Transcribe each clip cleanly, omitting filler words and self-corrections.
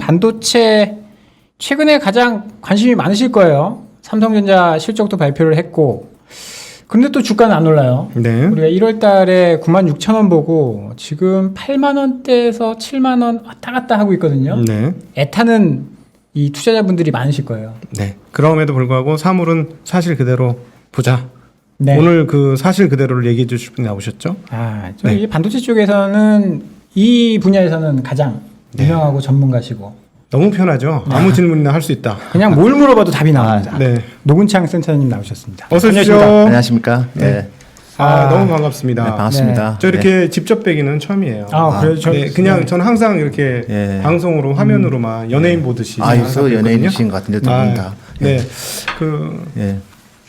반도체 최근에 가장 관심이 많으실 거예요. 삼성전자 실적도 발표를 했고, 근데 또 주가는 안 올라요. 네. 우리가 1월 달에 96,000원 보고 지금 8만 원대에서 7만 원 왔다 갔다 하고 있거든요. 네. 애타는 이 투자자분들이 많으실 거예요. 네. 그럼에도 불구하고 사물은 사실 그대로 보자. 네. 오늘 그 사실 그대로를 얘기해 주실 분이 나오셨죠? 저희 네. 반도체 쪽에서는 이 분야에서는 가장 유명하고 전문가시고 너무 편하죠. 아무 질문이나 할 수 있다. 그냥 뭘 물어봐도 답이 나옵니다. 네. 노근창 센터님 나오셨습니다. 어서 오십시오. 안녕하십니까? 안녕하십니까? 네. 너무 반갑습니다. 네, 반갑습니다. 네. 저 이렇게 직접 뵈기는 처음이에요. 그래요? 네, 그냥 저는 항상 이렇게 예. 방송으로 화면으로만 연예인 보듯이 여기서 항상 연예인이신 것 같은데 두 분 다. 네. 그 예.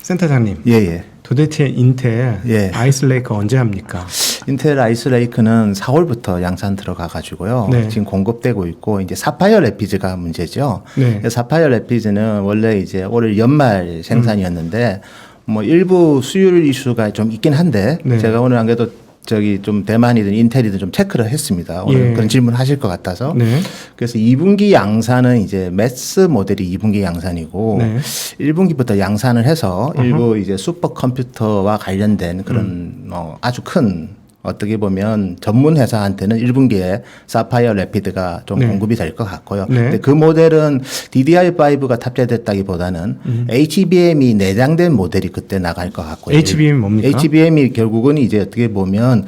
센터장님. 예. 도대체 인텔 예. 아이스레이크 언제 합니까? 인텔 아이스레이크는 4월부터 양산 들어가 가지고요. 네. 지금 공급되고 있고 이제 사파이어 레피즈가 문제죠. 네. 사파이어 레피즈는 원래 이제 올 연말 생산이었는데 뭐 일부 수율 이슈가 좀 있긴 한데 네. 제가 오늘 안 그래도 저기 좀 대만이든 인텔이든 좀 체크를 했습니다. 오늘 예. 그런 질문 하실 것 같아서. 네. 그래서 2분기 양산은 이제 매스 모델이 2분기 양산이고 네. 1분기부터 양산을 해서 일부 이제 슈퍼컴퓨터와 관련된 그런 아주 큰 어떻게 보면 전문 회사한테는 1분기에 사파이어 래피드가 좀 네. 공급이 될 것 같고요. 네. 근데 그 모델은 DDR5가 탑재됐다기보다는 HBM이 내장된 모델이 그때 나갈 것 같고요. HBM 뭡니까? HBM이 결국은 이제 어떻게 보면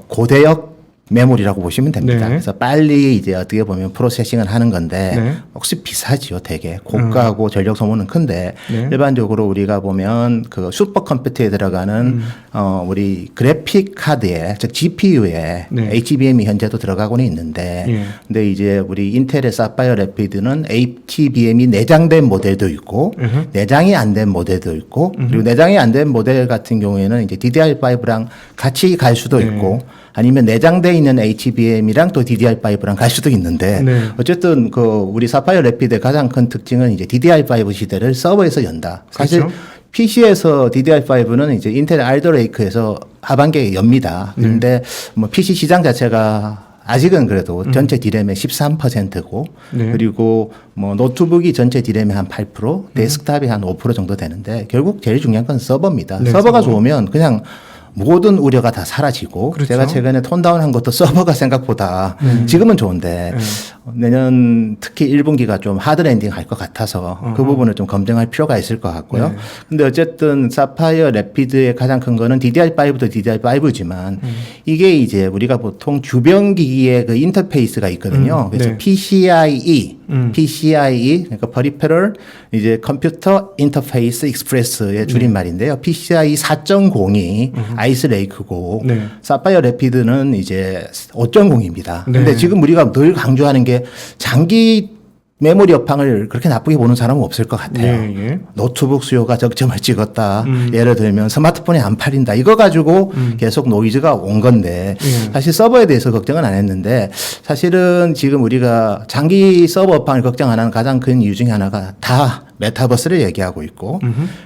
고대역 메모리라고 보시면 됩니다. 네. 그래서 빨리 이제 어떻게 보면 프로세싱을 하는 건데 네. 혹시 비싸지요, 되게 고가고 전력 소모는 큰데 네. 일반적으로 우리가 보면 그 슈퍼컴퓨터에 들어가는 우리 그래픽 카드에 즉 GPU에 네. HBM이 현재도 들어가고는 있는데 예. 근데 이제 우리 인텔의 사파이어 래피드는 HBM이 내장된 모델도 있고 내장이 안 된 모델도 있고 그리고 내장이 안 된 모델 같은 경우에는 이제 DDR5랑 같이 갈 수도 네. 있고 아니면 내장돼 있는 HBM이랑 또 DDR5랑 갈 수도 있는데 네. 어쨌든 그 우리 사파이어 래피드의 가장 큰 특징은 이제 DDR5 시대를 서버에서 연다. 사실 그렇죠. PC에서 DDR5는 이제 인텔 알더레이크에서 하반기에 엽니다. 그런데 뭐 PC 시장 자체가 아직은 그래도 전체 디램의 13%고 네. 그리고 뭐 노트북이 전체 디램의 한 8%, 데스크탑이 한 5% 정도 되는데 결국 제일 중요한 건 서버입니다. 네, 서버가 서버. 좋으면 그냥 모든 우려가 다 사라지고 그렇죠. 제가 최근에 톤다운 한 것도 서버가 생각보다 지금은 좋은데 내년 특히 1분기가 좀 하드 랜딩 할 것 같아서 그 부분을 좀 검증할 필요가 있을 것 같고요. 네. 근데 어쨌든 사파이어 래피드의 가장 큰 거는 DDR5도 DDR5지만 이게 이제 우리가 보통 주변 기기의 그 인터페이스가 있거든요. 그래서 네. PCIe 그러니까 Peripheral 이제 컴퓨터 인터페이스 익스프레스의 줄임말인데요. PCIe 4.0이 아이스레이크고 네. 사파이어 래피드는 이제 5.0입니다. 네. 근데 지금 우리가 늘 강조하는 게 장기 메모리 업황을 그렇게 나쁘게 보는 사람은 없을 것 같아요. 예. 노트북 수요가 적점을 찍었다. 예를 들면 스마트폰이 안 팔린다. 이거 가지고 계속 노이즈가 온 건데 사실 서버에 대해서 걱정은 안 했는데 사실은 지금 우리가 장기 서버 업황을 걱정 안 하는 가장 큰 이유 중에 하나가 다 메타버스를 얘기하고 있고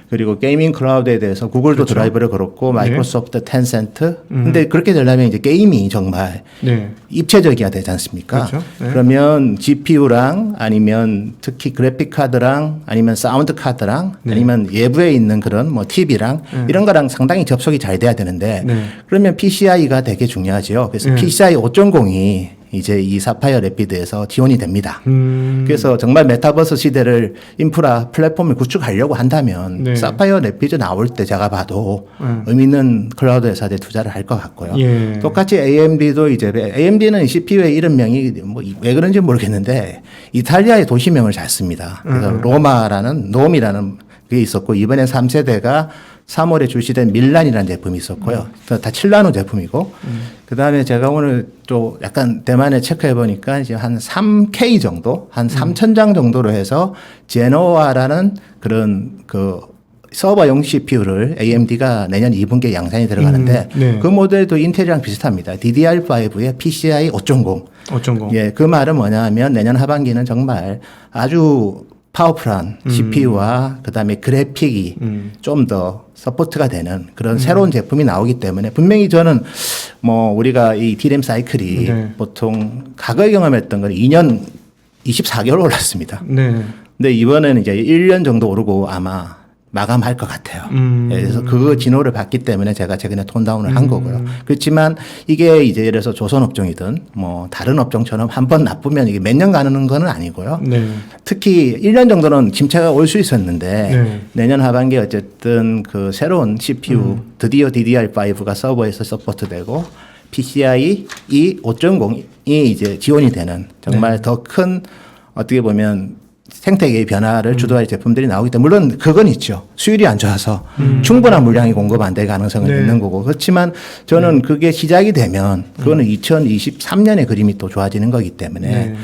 그리고 게이밍 클라우드에 대해서 구글도 그렇죠. 드라이브를 걸었고 마이크로소프트, 텐센트 근데 그렇게 되려면 이제 게임이 정말 네. 입체적이어야 되지 않습니까? 그렇죠. 네. 그러면 GPU랑 아니면 특히 그래픽 카드랑 아니면 사운드 카드랑 네. 아니면 외부에 있는 그런 뭐 TV랑 이런 거랑 상당히 접속이 잘 돼야 되는데 네. 그러면 PCI가 되게 중요하죠. 그래서 PCI 5.0이 이제 이 사파이어 래피드에서 지원이 됩니다. 그래서 정말 메타버스 시대를 인프라 플랫폼을 구축하려고 한다면 네. 사파이어 래피드 나올 때 제가 봐도 의미 있는 클라우드 회사들에 투자를 할 것 같고요. 예. 똑같이 AMD도 이제 AMD는 CPU의 이름명이 뭐 왜 그런지 모르겠는데 이탈리아의 도시명을 잘 씁니다. 그래서 로마라는 놈이라는 게 있었고 이번에 3세대가 3월에 출시된 밀란이라는 제품이 있었고요. 다 7나노 제품이고 그다음에 제가 오늘 또 약간 대만에 체크해 보니까 이제 한 3K 정도 한 3,000장 정도로 해서 제노아라는 그런 그 서버용 CPU를 AMD가 내년 2분기에 양산이 들어가는데 네. 그 모델도 인텔이랑 비슷합니다. DDR5의 PCI 5.0. 5.0. 예, 그 말은 뭐냐 하면 내년 하반기는 정말 아주 파워풀한 CPU와 그다음에 그래픽이 좀 더 서포트가 되는 그런 새로운 제품이 나오기 때문에 분명히 저는 뭐 우리가 이 DRAM 사이클이 네. 보통 과거에 경험했던 건 2년 24개월 올랐습니다. 네. 근데 이번에는 이제 1년 정도 오르고 아마 마감할 것 같아요. 예, 그래서 그 진호를 봤기 때문에 제가 최근에 톤다운을 한 거고요. 그렇지만 이게 이제 예를 들어서 조선업종이든 뭐 다른 업종처럼 한 번 나쁘면 이게 몇 년 가는 건 아니고요. 네. 특히 1년 정도는 침체가 올 수 있었는데 네. 내년 하반기에 어쨌든 그 새로운 CPU 드디어 DDR5가 서버에서 서포트되고 PCIe 5.0이 이제 지원이 되는 정말 더 큰 어떻게 보면 생태계의 변화를 주도할 제품들이 나오기 때문에 물론 그건 있죠. 수율이 안 좋아서 충분한 물량이 공급 안 될 가능성은 네. 있는 거고 그렇지만 저는 그게 시작이 되면 그거는 2023년의 그림이 또 좋아지는 거기 때문에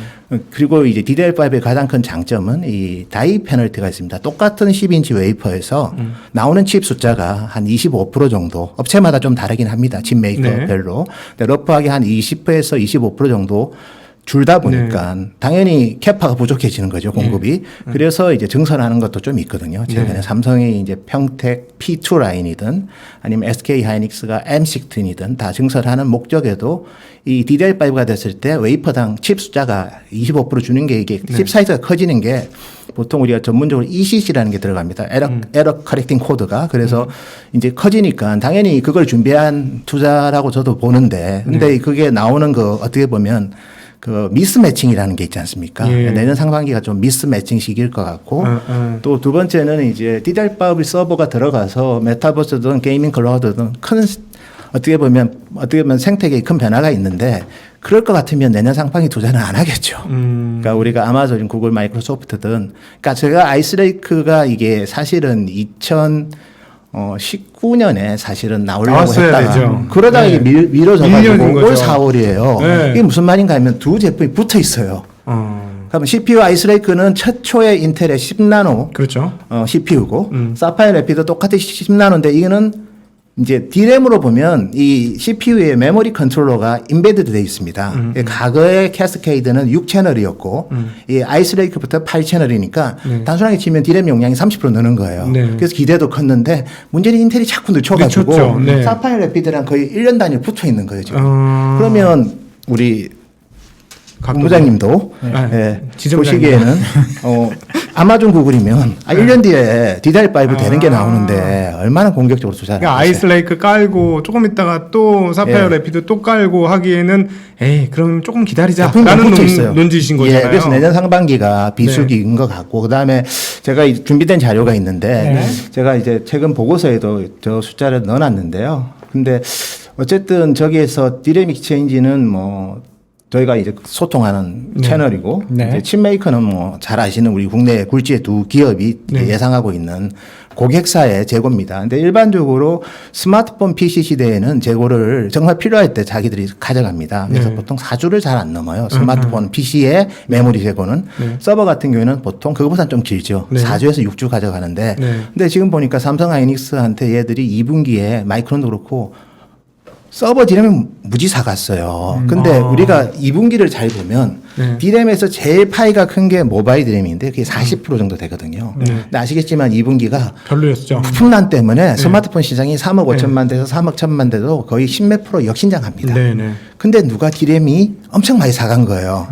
그리고 이제 DDR5의 가장 큰 장점은 이 다이 페널티가 있습니다. 똑같은 10인치 웨이퍼에서 나오는 칩 숫자가 한 25% 정도 업체마다 좀 다르긴 합니다. 칩 메이커별로. 근데 러프하게 한 20에서 25% 정도 줄다 보니까 당연히 캐파가 부족해지는 거죠, 공급이. 그래서 이제 증설하는 것도 좀 있거든요. 최근에 삼성이 이제 평택 P2 라인이든 아니면 SK 하이닉스가 M16이든 다 증설하는 목적에도 이 DDR5가 됐을 때 웨이퍼당 칩 숫자가 25% 주는 게 이게 칩 사이즈가 커지는 게 보통 우리가 전문적으로 ECC라는 게 들어갑니다. 에러 커렉팅 코드가. 그래서 이제 커지니까 당연히 그걸 준비한 투자라고 저도 보는데 근데 그게 나오는 거 어떻게 보면 그 미스매칭이라는 게 있지 않습니까? 예. 내년 상반기가 좀 미스매칭 시기일 것 같고 또 두 번째는 이제 DDR5 서버가 들어가서 메타버스든 게이밍 클라우드든 큰 어떻게 보면 생태계에 큰 변화가 있는데 그럴 것 같으면 내년 상반기 투자는 안 하겠죠. 그러니까 우리가 아마존, 구글, 마이크로소프트든 그러니까 제가 아이스레이크가 이게 사실은 19년에 사실은 나오려고 나왔어야 했다가 되죠. 그러다가 네. 이게 미뤄져가지고 밀려진 올 거죠. 4월이에요. 네. 이게 무슨 말인가 하면 두 제품이 붙어 있어요. 그러면 CPU 아이스레이크는 최초의 인텔의 10나노 그렇죠. CPU고 사파이어 래피드 똑같이 10나노인데 이거는 이제 D램으로 보면 이 CPU의 메모리 컨트롤러가 임베드드 되어 있습니다. 과거의 캐스케이드는 6채널이었고 이 아이스레이크부터 8채널이니까 단순하게 치면 D램 용량이 30% 느는 거예요. 네. 그래서 기대도 컸는데 문제는 인텔이 자꾸 늦춰가지고 늦췄죠. 네. 사파이어 래피드랑 거의 1년 단위로 붙어 있는 거예요 지금. 그러면 우리 부장님도 예, 보시기에는 아마존 구글이면 1년 뒤에 DDR5 되는 게 나오는데 얼마나 공격적으로 투자를 그러니까 하겠어요. 아이스레이크 깔고 조금 있다가 또 사파이어 래피드 또 깔고 하기에는 그럼 조금 기다리자라는 붙어 있어요. 논지이신 거잖아요. 예, 그래서 내년 상반기가 비수기인 것 같고 그다음에 제가 준비된 자료가 있는데 제가 이제 최근 보고서에도 저 숫자를 넣어놨는데요. 근데 어쨌든 저기에서 디램 익스체인지는 뭐 저희가 이제 소통하는 채널이고 이제 칩메이커는 뭐 잘 아시는 우리 국내 굴지의 두 기업이 예상하고 있는 고객사의 재고입니다. 근데 일반적으로 스마트폰 PC 시대에는 재고를 정말 필요할 때 자기들이 가져갑니다. 그래서 보통 4주를 잘 안 넘어요. 스마트폰 PC의 메모리 재고는 서버 같은 경우에는 보통 그거보다는 좀 길죠. 4주에서 6주 가져가는데 근데 지금 보니까 삼성 하이닉스한테 얘들이 2분기에 마이크론도 그렇고 서버 D램을 무지 사갔어요. 근데 우리가 2분기를 잘 보면 D램에서 제일 파이가 큰 게 모바일 D램인데 그게 40% 정도 되거든요. 근데 아시겠지만 2분기가 별로였죠. 부품난 때문에 스마트폰 시장이 3억 5천만 대에서 3억 1천만 대도 거의 10몇 프로 역신장합니다. 근데 누가 D램이 엄청 많이 사간 거예요.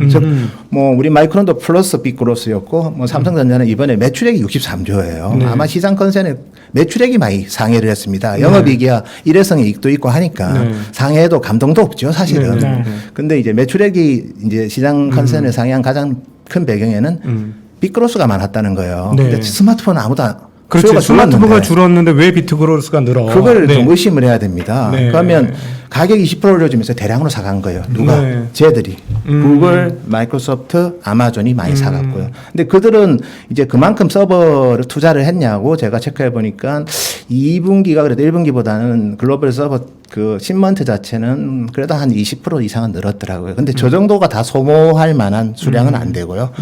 뭐 우리 마이크론도 플러스 빅그로스였고 뭐 삼성전자는 이번에 매출액이 63조예요. 아마 시장 컨센에 매출액이 많이 상회를 했습니다. 영업이익이야 일회성 이익도 있고 하니까 상회에도 감동도 없죠, 사실은. 근데 이제 매출액이 이제 시장 컨센을 상회한 가장 큰 배경에는 빅그로스가 많았다는 거예요. 근데 스마트폰은 아무도 그렇지. 스마트폰가 줄었는데 왜 비트그로스가 늘어? 그걸 좀 의심을 해야 됩니다. 그러면 가격 20% 올려주면서 대량으로 사간 거예요. 누가? 쟤들이. 구글, 마이크로소프트, 아마존이 많이 사갔고요. 근데 그들은 이제 그만큼 서버를 투자를 했냐고 제가 체크해 보니까 2분기가 그래도 1분기보다는 글로벌 서버 그 신먼트 자체는 그래도 한 20% 이상은 늘었더라고요. 근데 저 정도가 다 소모할 만한 수량은 안 되고요.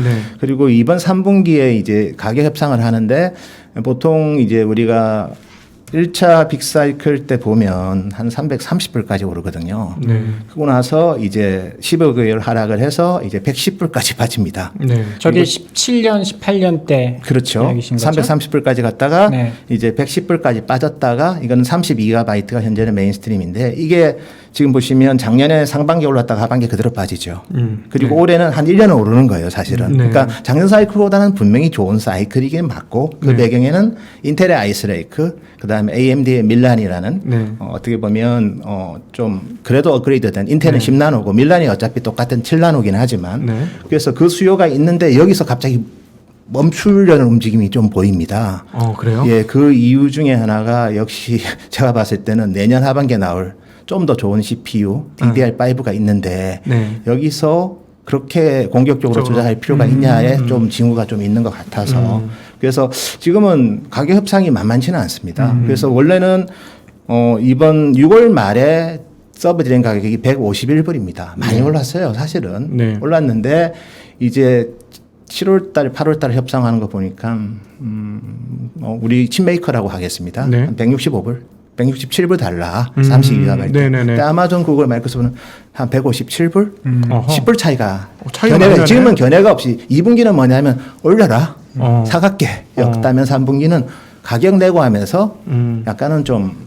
그리고 이번 3분기에 이제 가격 협상을 하는데 보통 이제 우리가 1차 빅사이클 때 보면 한 330불까지 오르거든요. 네. 그러고 나서 이제 10억을 하락을 해서 이제 110불까지 빠집니다. 네. 저게 17년, 18년 때 그렇죠. 이야기신 거죠? 330불까지 갔다가 네. 이제 110불까지 빠졌다가 이건 32GB가 현재는 메인스트림인데 이게 지금 보시면 작년에 상반기 올랐다가 하반기 그대로 빠지죠. 그리고 올해는 한 1년은 오르는 거예요, 사실은. 네. 그러니까 작년 사이클보다는 분명히 좋은 사이클이긴 맞고 그 네. 배경에는 인텔의 아이스레이크, 그다음에 AMD의 밀란이라는 네. 어떻게 보면 좀 그래도 업그레이드된 인텔은 10나노고 밀란이 어차피 똑같은 7나노긴 하지만 네. 그래서 그 수요가 있는데 여기서 갑자기 멈추려는 움직임이 좀 보입니다. 그래요? 예, 그 이유 중에 하나가 역시 제가 봤을 때는 내년 하반기에 나올 좀 더 좋은 CPU DDR5가 있는데 네. 여기서 그렇게 공격적으로 투자할 필요가 있냐에 좀 징후가 좀 있는 것 같아서 그래서 지금은 가격 협상이 만만치는 않습니다. 그래서 원래는 이번 6월 말에 서버 디램 가격이 151불입니다. 많이 올랐어요, 사실은. 네. 올랐는데 이제 7월달, 8월달 협상하는 거 보니까 우리 칩메이커라고 하겠습니다. 네. 한 165불, 167불 달라. 32GB. 네네네. 근데 아마존, 구글, 마이크로소프트는 한 157불, 어허. 10불 차이가. 차이가 많이 나네. 지금은 견해가 없이 2분기는 뭐냐면 올려라, 어. 사갈게. 였다면 3분기는 가격 내고 하면서 약간은 좀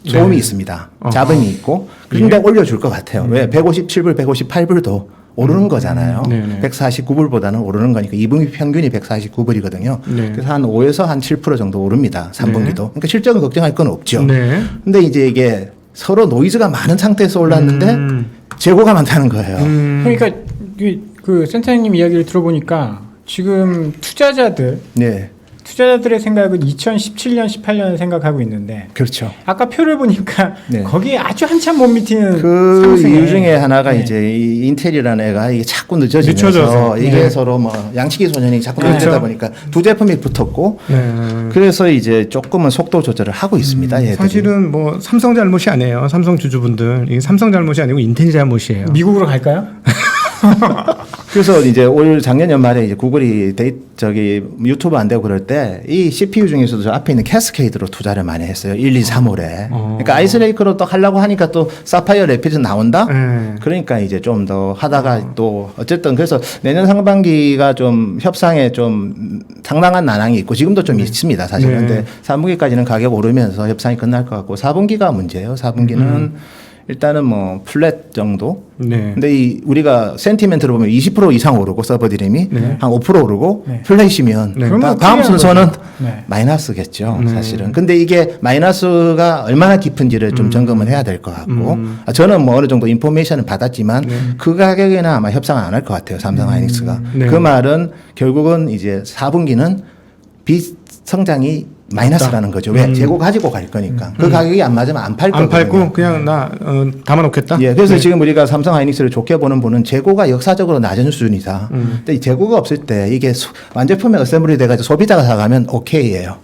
소음이 네. 있습니다. 어허. 잡음이 있고. 그런데 올려줄 것 같아요. 왜? 157불, 158불도 오르는 거잖아요. 네네. 149불보다는 오르는 거니까 2분기 평균이 149불이거든요. 네. 그래서 한 5에서 한 7% 정도 오릅니다. 3분기도. 그러니까 실적은 걱정할 건 없죠. 네. 근데 이제 이게 서로 노이즈가 많은 상태에서 올랐는데 재고가 많다는 거예요. 그러니까 그 센터장님 이야기를 들어보니까 지금 투자자들의 생각은 2017년, 18년을 생각하고 있는데 그렇죠. 아까 표를 보니까 네. 거기에 아주 한참 못 미치는 그 상승에. 이유 중에 하나가 네. 이제 이 인텔이라는 애가 이게 자꾸 늦어지면서 늦춰져서. 이게 네. 서로 뭐 양치기 소년이 자꾸 그렇죠. 늦다 보니까 두 제품이 붙었고 네. 그래서 이제 조금은 속도 조절을 하고 있습니다. 얘들이. 사실은 뭐 삼성 잘못이 아니에요. 삼성 주주분들. 이게 삼성 잘못이 아니고 인텔 잘못이에요. 미국으로 갈까요? 그래서 이제 올 작년 연말에 이제 구글이 유튜브 안 되고 그럴 때 이 CPU 중에서도 저 앞에 있는 캐스케이드로 투자를 많이 했어요. 1, 2, 3월에. 그러니까 아이스레이크로 또 하려고 하니까 또 사파이어 래피드 나온다? 네. 그러니까 이제 좀 더 하다가 또 어쨌든 그래서 내년 상반기가 좀 협상에 좀 상당한 난항이 있고 지금도 좀 있습니다. 사실. 네. 근데 3분기까지는 가격 오르면서 협상이 끝날 것 같고 4분기가 문제예요. 4분기는 일단은 뭐 플랫 정도. 네. 근데 우리가 센티멘트로 보면 20% 이상 오르고 서버 디램이 네. 한 5% 오르고 네. 플랫이면 네. 그러면 다음 큰일 순서는 나는 거죠. 네. 마이너스겠죠, 네. 사실은. 근데 이게 마이너스가 얼마나 깊은지를 좀 점검을 해야 될 것 같고 저는 뭐 어느 정도 인포메이션을 받았지만 그 가격에는 아마 협상을 안 할 것 같아요, 삼성 하이닉스가. 네. 그 말은 결국은 이제 4분기는 비성장이 마이너스라는 거죠. 왜? 재고 가지고 갈 거니까. 그 가격이 안 맞으면 안 팔 거거든요. 안 팔고 그냥 나 담아놓겠다. 예, 그래서 네. 지금 우리가 삼성 하이닉스를 좋게 보는 분은 재고가 역사적으로 낮은 수준이다. 근데 이 재고가 없을 때 이게 완제품에 어셈블리 돼가지고 소비자가 사가면 오케이예요.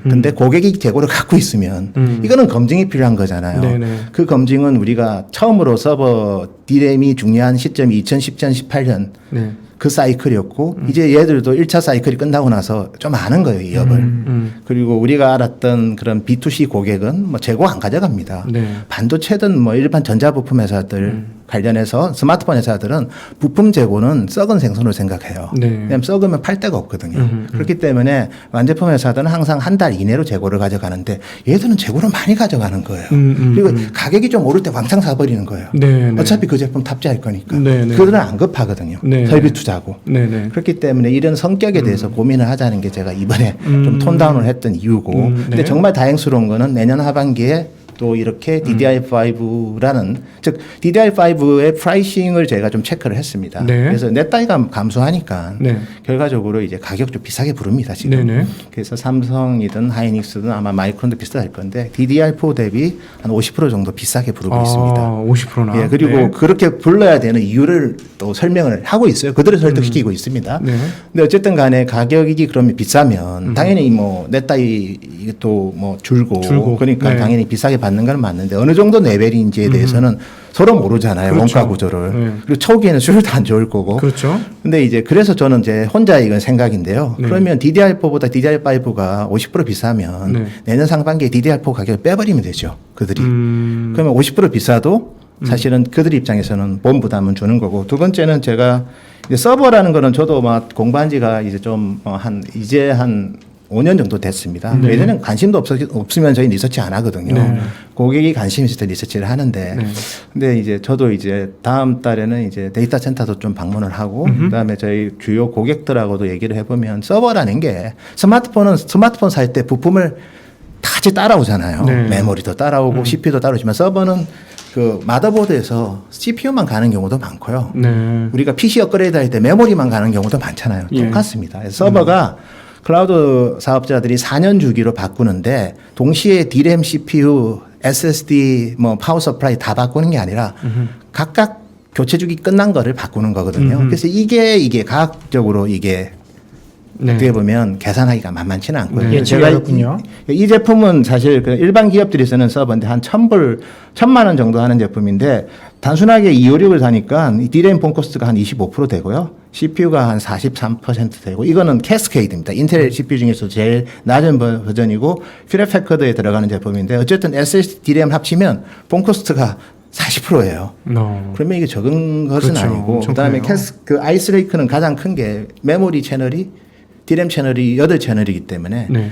근데 고객이 재고를 갖고 있으면 이거는 검증이 필요한 거잖아요. 네네. 그 검증은 우리가 처음으로 서버 디램이 중요한 시점이 2010년, 18년 네. 그 사이클이었고 이제 얘들도 1차 사이클이 끝나고 나서 좀 아는 거예요, 이 업을. 그리고 우리가 알았던 그런 B2C 고객은 뭐 재고 안 가져갑니다. 네. 반도체든 뭐 일반 전자부품 회사들 관련해서 스마트폰 회사들은 부품 재고는 썩은 생선으로 생각해요. 네. 왜냐하면 썩으면 팔 데가 없거든요. 그렇기 때문에 완제품 회사들은 항상 한 달 이내로 재고를 가져가는데 얘들은 재고를 많이 가져가는 거예요. 그리고 가격이 좀 오를 때 왕창 사버리는 거예요. 네, 네. 어차피 그 제품 탑재할 거니까. 네, 네. 그들은 안 급하거든요. 네. 설비 투자고. 네네. 그렇기 때문에 이런 성격에 대해서 고민을 하자는 게 제가 이번에 좀 톤다운을 했던 이유고. 근데 네. 정말 다행스러운 거는 내년 하반기에 또 이렇게 DDR5라는 즉 DDR5의 프라이싱을 제가 좀 체크를 했습니다. 네. 그래서 넷다이가 감소하니까 네. 결과적으로 이제 가격 좀 비싸게 부릅니다 지금. 네네. 그래서 삼성이든 하이닉스든 아마 마이크론도 비슷할 건데 DDR4 대비 한 50% 정도 비싸게 부르고 있습니다. 50%나. 예, 그리고 네. 그렇게 불러야 되는 이유를 또 설명을 하고 있어요. 그들을 설득시키고 있습니다. 네. 근데 어쨌든 간에 가격이 그러면 비싸면 당연히 뭐 넷다이 또 뭐 줄고 줄고. 그러니까 네. 당연히 비싸게 받는 건 맞는데 어느 정도 레벨인지에 대해서는 서로 모르잖아요. 그렇죠. 원가 구조를. 네. 그리고 초기에는 수율도 안 좋을 거고. 그렇죠. 근데 이제 그래서 저는 이제 혼자 이건 생각인데요. 네. 그러면 DDR4보다 DDR5가 50% 비싸면 네. 내년 상반기에 DDR4 가격을 빼버리면 되죠. 그들이. 그러면 50% 비싸도 사실은 그들 입장에서는 보험 부담은 주는 거고. 두 번째는 제가 이제 서버라는 거는 저도 막 공부한 지가 이제 좀 이제 한 5년 정도 됐습니다. 네. 예전에는 관심도 없으면 저희 리서치 안 하거든요. 네. 고객이 관심 있을 때 리서치를 하는데, 네. 근데 이제 저도 이제 다음 달에는 이제 데이터 센터도 좀 방문을 하고, 그다음에 저희 주요 고객들하고도 얘기를 해보면 서버라는 게 스마트폰 살 때 부품을 다 같이 따라오잖아요. 네. 메모리도 따라오고 CPU도 따라오지만 서버는 그 마더보드에서 CPU만 가는 경우도 많고요. 네. 우리가 PC 업그레이드 할 때 메모리만 가는 경우도 많잖아요. 예. 똑같습니다. 그래서 서버가 클라우드 사업자들이 4년 주기로 바꾸는데 동시에 DRAM, CPU, SSD, 뭐 파워 서플라이 다 바꾸는 게 아니라 각각 교체 주기 끝난 거를 바꾸는 거거든요. 그래서 이게 과학적으로 이게 네. 어떻게 보면 계산하기가 만만치는 않고요. 네. 예측이 어렵군요. 이 제품은 사실 그 일반 기업들이 쓰는 서버인데 한 1,000만 원 정도 하는 제품인데 단순하게 256을 사니까 이 DRAM 본 코스트가 한 25% 되고요. CPU가 한 43% 되고 이거는 캐스케이드입니다. 인텔 CPU 중에서 제일 낮은 버전이고 퓨레패커드에 들어가는 제품인데 어쨌든 SSD DRAM 합치면 본 코스트가 40%예요. 그러면 이게 적은 것은 그렇죠. 아니고 엄청 그다음에 크네요. 그 아이스레이크는 가장 큰 게 메모리 채널이 DRAM 채널이 8채널이기 때문에 네.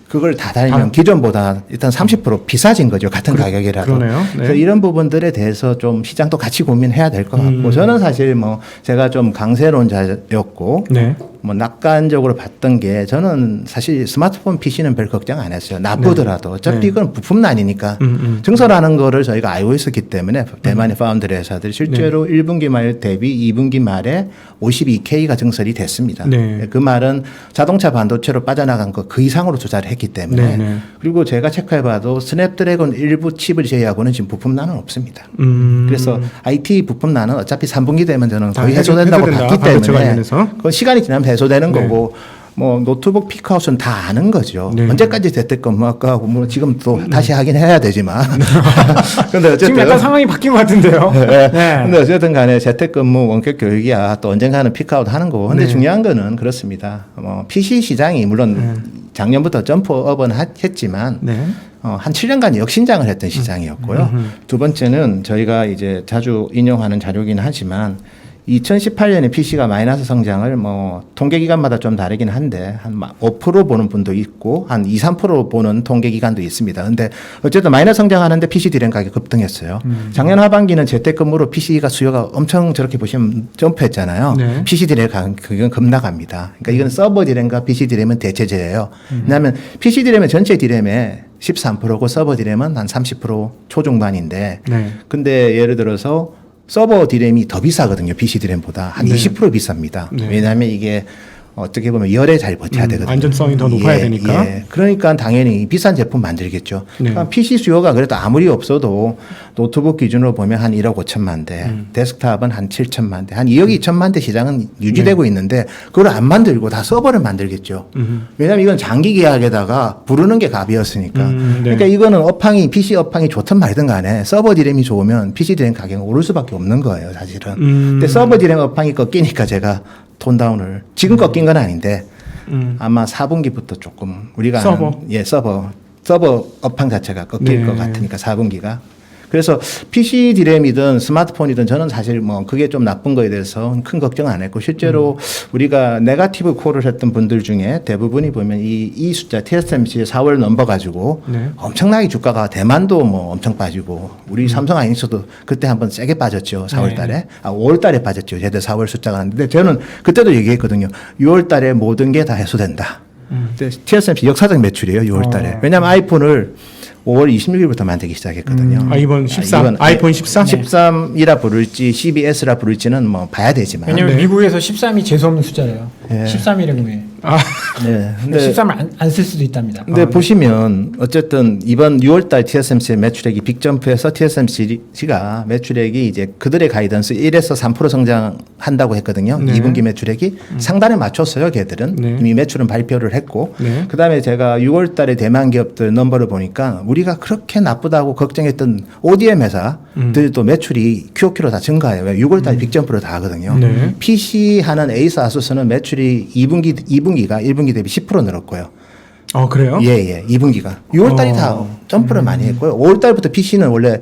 그걸 다 달면 기존보다 일단 30% 비싸진 거죠. 같은 가격이라도. 그러네요. 네. 그래서 이런 부분들에 대해서 좀 시장도 같이 고민해야 될 것 같고 저는 사실 뭐 제가 좀 강세론자였고 네. 뭐 낙관적으로 봤던 게 저는 사실 스마트폰 PC는 별 걱정 안 했어요. 나쁘더라도 어차피 네. 이건 부품난이니까 증설하는 거를 저희가 알고 있었기 때문에 대만의 파운드리 회사들이 실제로 1분기 말 대비 2분기 말에 52K가 증설이 됐습니다. 네. 그 말은 자동차 반도체로 빠져나간 거 그 이상으로 투자를 했기 때문에 네, 네. 그리고 제가 체크해봐도 스냅드래곤 일부 칩을 제외하고는 지금 부품난은 없습니다. 그래서 IT 부품난은 어차피 3분기 되면 저는 거의 다 해소된다고 해소된다. 봤기 반도체 때문에 관련해서. 그건 시간이 지나면 해소되는 네. 거고 뭐 노트북 피크아웃은 다 아는 거죠. 네. 언제까지 됐든 뭐 아까 뭐 지금 또 다시 하긴 해야 되지만 근데 어쨌든 지금 약간 상황이 바뀐 것 같은데요. 네. 근데 어쨌든 간에 재택근무 원격 교육이야 또 언젠가는 피크아웃 하는 거고 근데 네. 중요한 거는 그렇습니다. 뭐 PC 시장이 물론 작년부터 점프업은 했지만 네. 한 7년간 역신장을 했던 시장이었고요. 두 번째는 저희가 이제 자주 인용하는 자료이긴 하지만 2018년에 PC가 마이너스 성장을 뭐 통계 기관마다 좀 다르긴 한데 한 5% 보는 분도 있고 한 2, 3% 보는 통계 기관도 있습니다. 근데 어쨌든 마이너스 성장하는데 PC 디램 가격이 급등했어요. 작년 하반기는 재택근무로 PC가 수요가 엄청 저렇게 보시면 점프했잖아요. 네. PC 디램 가격은 급락합니다. 그러니까 이건 서버 디램과 PC 디램은 대체제예요. 왜냐하면 PC 디램은 전체 디램의 13%고 서버 디램은 한 30% 초중반인데 네. 근데 예를 들어서 서버 디램이 더 비싸거든요. PC 디램보다 한 네. 20% 비쌉니다. 네. 왜냐하면 이게 어떻게 보면 열에 잘 버텨야 되거든요. 안전성이 더 높아야 예, 되니까. 예. 그러니까 당연히 비싼 제품 만들겠죠. 네. 그러니까 PC 수요가 그래도 아무리 없어도 노트북 기준으로 보면 한 1억 5천만 대, 데스크탑은 한 7천만 대, 한 2억 2천만 대 시장은 유지되고 있는데 그걸 안 만들고 다 서버를 만들겠죠. 왜냐하면 이건 장기 계약에다가 부르는 게 값이었으니까. 네. 그러니까 이거는 PC 업황이 좋든 말든 간에 서버 디램이 좋으면 PC 디램 가격은 오를 수밖에 없는 거예요, 사실은. 근데 서버 디램 업황이 꺾이니까 제가 톤다운을 지금 꺾인 건 아닌데 아마 4분기부터 조금 우리가 서버? 아는 서버 업황 자체가 꺾일 네. 것 같으니까 4분기가 그래서 PC 디램이든 스마트폰이든 저는 사실 뭐 그게 좀 나쁜 거에 대해서 큰 걱정 안 했고 실제로 우리가 네거티브 콜을 했던 분들 중에 대부분이 보면 이 숫자 TSMC의 4월 넘버 가지고 네. 엄청나게 주가가 대만도 뭐 엄청 빠지고 우리 삼성 아이닉스도 그때 한번 세게 빠졌죠. 4월 달에. 5월 달에 빠졌죠. 제대 4월 숫자가 나는데 저는 그때도 얘기했거든요. 6월 달에 모든 게 다 해소된다. 근데 TSMC 역사적 매출이에요. 6월 달에. 왜냐하면 아이폰을 5월 26일부터 만들기 시작했거든요. 아이폰 13, 아이폰 13? 13이라 부를지 12S라 부를지는 뭐 봐야 되지만. 왜냐면 네. 미국에서 13이 재수없는 숫자래요. 예. 13일의 구매. 네. 근데 13을 안 쓸 수도 있답니다. 근데 보시면 어쨌든 이번 6월달 TSMC의 매출액이 빅점프해서 TSMC가 매출액이 이제 그들의 가이던스 1에서 3% 성장한다고 했거든요. 네. 2분기 매출액이 상단에 맞췄어요. 걔들은 네. 이미 매출은 발표를 했고 네. 그다음에 제가 6월달에 대만 기업들 넘버를 보니까 우리가 그렇게 나쁘다고 걱정했던 ODM 회사들도 매출이 QOQ로 다 증가해요. 왜? 6월달 빅점프를 다 하거든요. 네. PC 하는 에이스 아수스는 매출이 2분기가 1분기 대비 10% 늘었고요. 그래요? 예. 2분기가. 6월달이 다 점프를 많이 했고요. 5월달부터 PC는 원래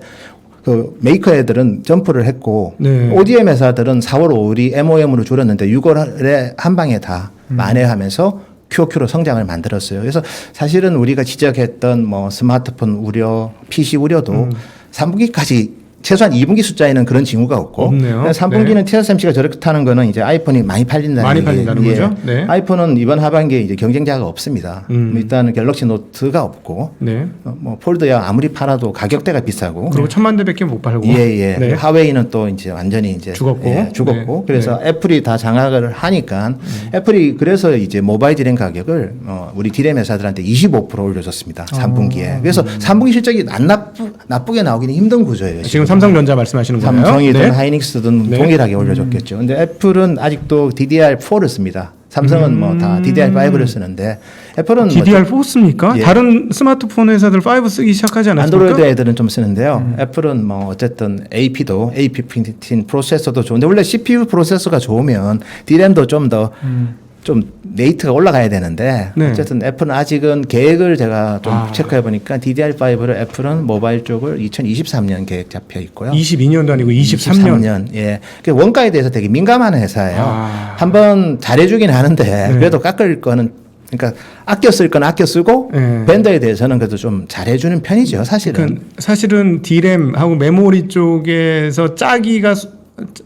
그 메이커 애들은 점프를 했고 네. ODM 회사들은 4월 5일이 MOM으로 줄었는데 6월에 한 방에 다 만회하면서 QOQ로 성장을 만들었어요. 그래서 사실은 우리가 지적했던 뭐 스마트폰 우려, PC 우려도 3분기까지 최소한 2분기 숫자에는 그런 징후가 없고 없네요. 3분기는 TSMC가 저렇다는 거는 이제 아이폰이 많이 팔린다는 많이 얘기예요. 팔린다는 거죠? 네. 아이폰은 이번 하반기에 이제 경쟁자가 없습니다. 일단 갤럭시 노트가 없고 네. 뭐 폴드야 아무리 팔아도 가격대가 비싸고 그리고 1,000만 대밖에 못 팔고. 예. 네. 하웨이는 또 이제 완전히 이제 죽었고. 예, 죽었고. 네. 그래서 애플이 다 장악을 하니까 애플이 그래서 이제 모바일 디램 가격을 우리 디램 회사들한테 25% 올려줬습니다. 3분기에. 그래서 3분기 실적이 안 나쁘게 나오기는 힘든 구조예요. 지금 삼성전자 말씀하시는 거예요? 삼성이든 네. 하이닉스든 네. 동일하게 올려줬겠죠. 근데 애플은 아직도 DDR4를 씁니다. 삼성은 뭐 다 DDR5를 쓰는데 애플은 DDR4 씁니까? 예. 다른 스마트폰 회사들 5 쓰기 시작하지 않았습니까? 안드로이드 애들은 좀 쓰는데요. 애플은 뭐 어쨌든 AP15 프로세서도 좋은데 원래 CPU 프로세서가 좋으면 DRAM도 좀 레이트가 올라가야 되는데 네. 어쨌든 애플은 아직은 계획을 제가 좀 아. 체크해 보니까 DDR5를 애플은 모바일 쪽을 2023년 계획 잡혀 있고요. 22년도 아니고 23년. 예. 그 원가에 대해서 되게 민감한 회사예요. 아. 한번 잘해주긴 하는데 그래도 깎을 거는 그러니까 아껴 쓸 건 아껴 쓰고 네. 벤더에 대해서는 그래도 좀 잘해주는 편이죠. 사실은. 그러니까 사실은 D램하고 메모리 쪽에서 짜기가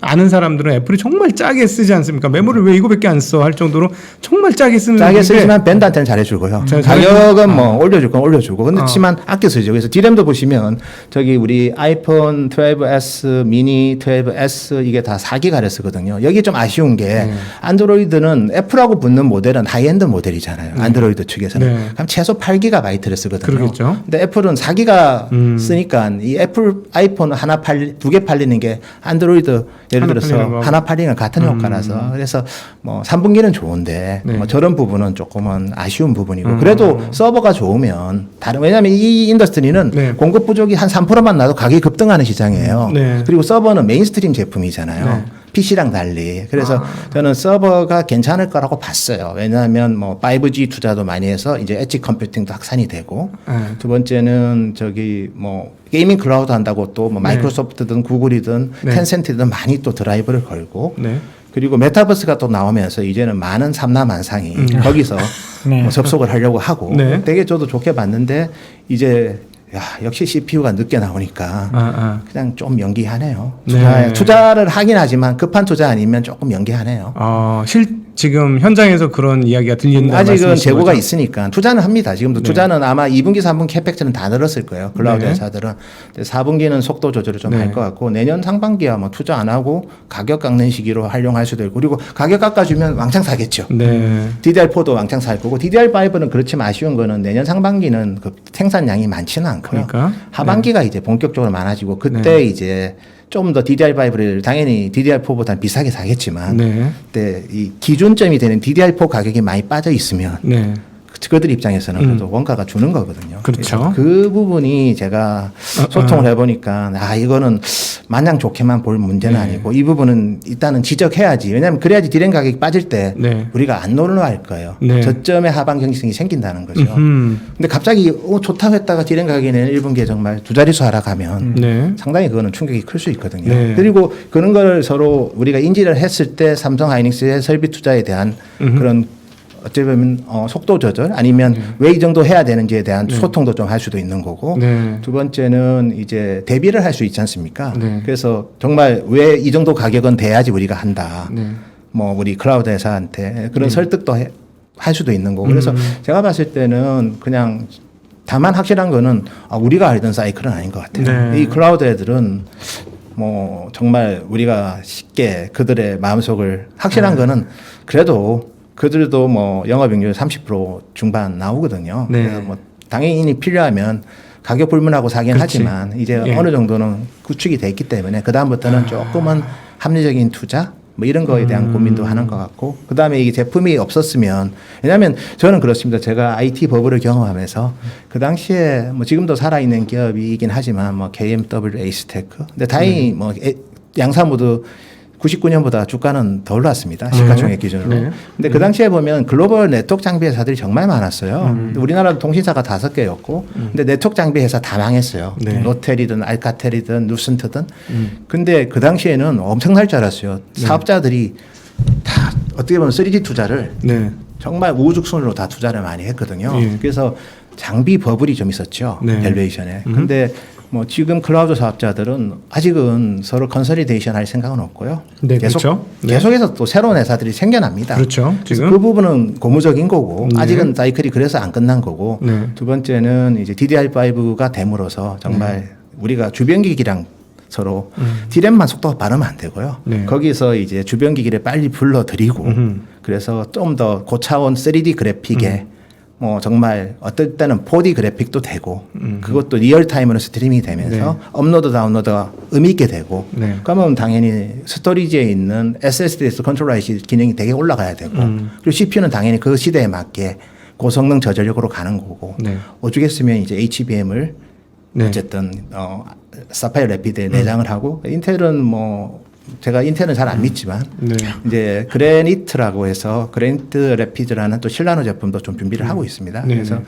아는 사람들은 애플이 정말 짜게 쓰지 않습니까? 메모리를 왜 이거밖에 안 써? 할 정도로 정말 짜게 쓰는 짜게 건데 쓰지만 밴드한테는 잘해주고요. 가격은 뭐 올려줄 건 올려주고. 근데 그렇지만 아껴 쓰죠. 그래서 D램도 보시면 저기 우리 아이폰 12s, 미니 12s 이게 다 4기가를 쓰거든요. 여기 좀 아쉬운 게 안드로이드는 애플하고 붙는 모델은 하이엔드 모델이잖아요. 안드로이드 측에서는. 네. 그럼 최소 8기가바이트를 쓰거든요. 그러겠죠. 근데 애플은 4기가 쓰니까 이 애플 아이폰 두 개 팔리는 게 안드로이드 예를 하나 들어서 팔리는 거. 하나 팔리는 같은 효과라서 그래서 뭐 3분기는 좋은데 네. 뭐 저런 부분은 조금은 아쉬운 부분이고 그래도 서버가 좋으면 다른 왜냐하면 이 인더스트리는 네. 공급 부족이 한 3%만 나도 가격이 급등하는 시장이에요. 네. 그리고 서버는 메인스트림 제품이잖아요. 네. PC랑 달리. 그래서 저는 서버가 괜찮을 거라고 봤어요. 왜냐하면 뭐 5G 투자도 많이 해서 이제 엣지 컴퓨팅도 확산이 되고 네. 두 번째는 저기 뭐 게이밍 클라우드 한다고 또 뭐 마이크로소프트든 구글이든 네. 텐센트든 많이 또 드라이브를 걸고 네. 그리고 메타버스가 또 나오면서 이제는 많은 삼남만상이 거기서 네. 뭐 접속을 하려고 하고 네. 되게 저도 좋게 봤는데 이제 야, 역시 CPU가 늦게 나오니까 그냥 좀 연기하네요. 네. 투자를 하긴 하지만 급한 투자 아니면 조금 연기하네요. 지금 현장에서 그런 이야기가 들린다는 아직은 말씀이신 재고가 거죠? 있으니까 투자는 합니다. 지금도 네. 투자는 아마 2분기, 3분기 캐펙트는 다 늘었을 거예요. 클라우드 네. 회사들은. 4분기는 속도 조절을 좀 할 네. 것 같고 내년 상반기야 뭐 투자 안 하고 가격 깎는 시기로 활용할 수도 있고 그리고 가격 깎아주면 왕창 사겠죠. 네. DDR4도 왕창 살 거고 DDR5는 그렇지만 아쉬운 거는 내년 상반기는 그 생산량이 많지는 않고요. 그러니까 하반기가 이제 본격적으로 많아지고 그때 이제 좀 더 DDR5를 당연히 DDR4보다는 비싸게 사겠지만 네. 그때 이 기준점이 되는 DDR4 가격이 많이 빠져 있으면 네. 그들 입장에서는 그래도 원가가 주는 거거든요. 그렇죠. 그래서 그 부분이 제가 소통을 해보니까 이거는 마냥 좋게만 볼 문제는 네. 아니고 이 부분은 일단은 지적해야지. 왜냐하면 그래야지 디램 가격이 빠질 때 네. 우리가 안 놀러할 거예요. 네. 저점의 하방 경직성이 생긴다는 거죠. 음흠. 근데 갑자기 좋다고 했다가 디램 가격이 내년 1분기에 정말 두 자릿수 하락하면 네. 상당히 그거는 충격이 클 수 있거든요. 네. 그리고 그런 걸 서로 우리가 인지를 했을 때 삼성 하이닉스의 설비 투자에 대한 그런 어찌 보면 속도 조절 아니면 왜 이 정도 해야 되는지에 대한 소통도 좀 할 수도 있는 거고 네. 두 번째는 이제 대비를 할 수 있지 않습니까? 네. 그래서 정말 왜 이 정도 가격은 돼야지 우리가 한다. 네. 뭐 우리 클라우드 회사한테 그런 설득도 할 수도 있는 거고 그래서 제가 봤을 때는 그냥 다만 확실한 거는 우리가 알던 사이클은 아닌 것 같아요. 네. 이 클라우드 애들은 뭐 정말 우리가 쉽게 그들의 마음속을 확실한 거는 그래도 그들도 뭐 영업이익률 30% 중반 나오거든요. 네. 그래서 뭐 당연히 필요하면 가격 불문하고 사긴 그렇지. 하지만 이제 예. 어느 정도는 구축이 돼 있기 때문에 그 다음부터는 조금은 합리적인 투자 뭐 이런 거에 대한 고민도 하는 것 같고 그 다음에 이게 제품이 없었으면 왜냐하면 저는 그렇습니다. 제가 IT 버블을 경험하면서 그 당시에 뭐 지금도 살아있는 기업이긴 하지만 뭐 KMW, 에이스테크 근데 다행히 뭐 양사 모두 99년보다 주가는 더 올랐습니다. 시가총액 기준으로. 네. 근데 그 당시에 보면 글로벌 네트워크 장비 회사들이 정말 많았어요. 근데 우리나라도 통신사가 5개였고, 근데 네트워크 장비 회사 다 망했어요. 네. 로텔이든 알카텔이든 누슨트든. 근데 그 당시에는 엄청날 줄 알았어요. 사업자들이 다 어떻게 보면 3D 투자를 네. 정말 우후죽순으로 다 투자를 많이 했거든요. 예. 그래서 장비 버블이 좀 있었죠. 네. 밸류에이션에. 근데 뭐 지금 클라우드 사업자들은 아직은 서로 컨solidation 할 생각은 없고요. 네, 그렇죠. 네. 계속해서 또 새로운 회사들이 생겨납니다. 그렇죠. 그래서 지금 그 부분은 고무적인 거고 네. 아직은 사이클이 그래서 안 끝난 거고 네. 두 번째는 이제 DDR5가 됨으로써 정말 우리가 주변 기기랑 서로 디램만 속도가 빠르면 안 되고요. 네. 거기서 이제 주변 기기를 빨리 불러들이고 그래서 좀 더 고차원 3D 그래픽에 뭐 정말 어떨 때는 4D 그래픽도 되고 그것도 리얼타임으로 스트리밍이 되면서 업로드 다운로드가 의미 있게 되고 네. 그러면 당연히 스토리지에 있는 SSD에서 컨트롤 IC 기능이 되게 올라가야 되고 그리고 CPU는 당연히 그 시대에 맞게 고성능 저전력으로 가는 거고 네. 오죽했으면 이제 HBM을 네. 어쨌든 사파이어 래피드에 내장을 하고 인텔은 뭐 제가 인텔은 잘 안 믿지만 네. 이제 그래니트라고 해서 그래니트 래피드라는 또 실라노 제품도 좀 준비를 하고 있습니다. 네, 그래서 네.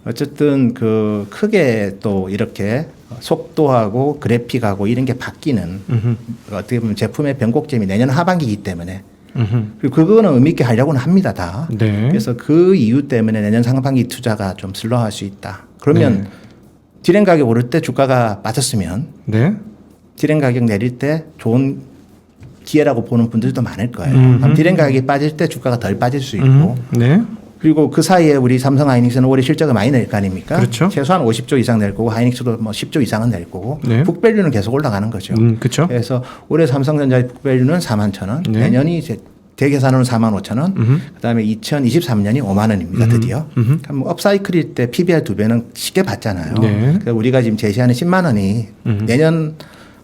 어쨌든 그 크게 또 이렇게 속도하고 그래픽하고 이런 게 바뀌는 어떻게 보면 제품의 변곡점이 내년 하반기이기 때문에 그리고 그거는 의미 있게 하려고는 합니다 다. 네. 그래서 그 이유 때문에 내년 상반기 투자가 좀 슬로할 수 있다. 그러면 디램 가격 오를 때 주가가 빠졌으면 네. 디램 가격 내릴 때 좋은 기회라고 보는 분들도 많을 거예요. 그럼 디램 가격이 빠질 때 주가가 덜 빠질 수 있고 네. 그리고 그 사이에 우리 삼성 하이닉스는 올해 실적을 많이 낼 거 아닙니까? 그렇죠. 최소한 50조 이상 낼 거고 하이닉스도 뭐 10조 이상은 낼 거고 네. 북밸류는 계속 올라가는 거죠. 그렇죠. 그래서 올해 삼성전자의 북밸류는 41,000원, 네. 내년이 이제 대계산으로는 45,000원, 그다음에 2023년이 5만 원입니다. 드디어. 그럼 뭐 업사이클일 때 PBR 2배는 쉽게 봤잖아요. 네. 그러니까 우리가 지금 제시하는 10만 원이 내년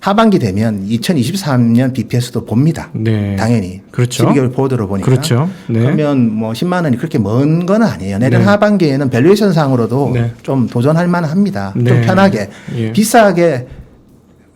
하반기 되면 2023년 BPS도 봅니다. 네. 당연히. 그렇죠. 12개월 보드로 보니까. 그렇죠. 네. 그러면 뭐 10만 원이 그렇게 먼 건 아니에요. 내년 네. 하반기에는 밸류에이션 상으로도 네. 좀 도전할 만합니다. 좀 네. 편하게. 예. 비싸게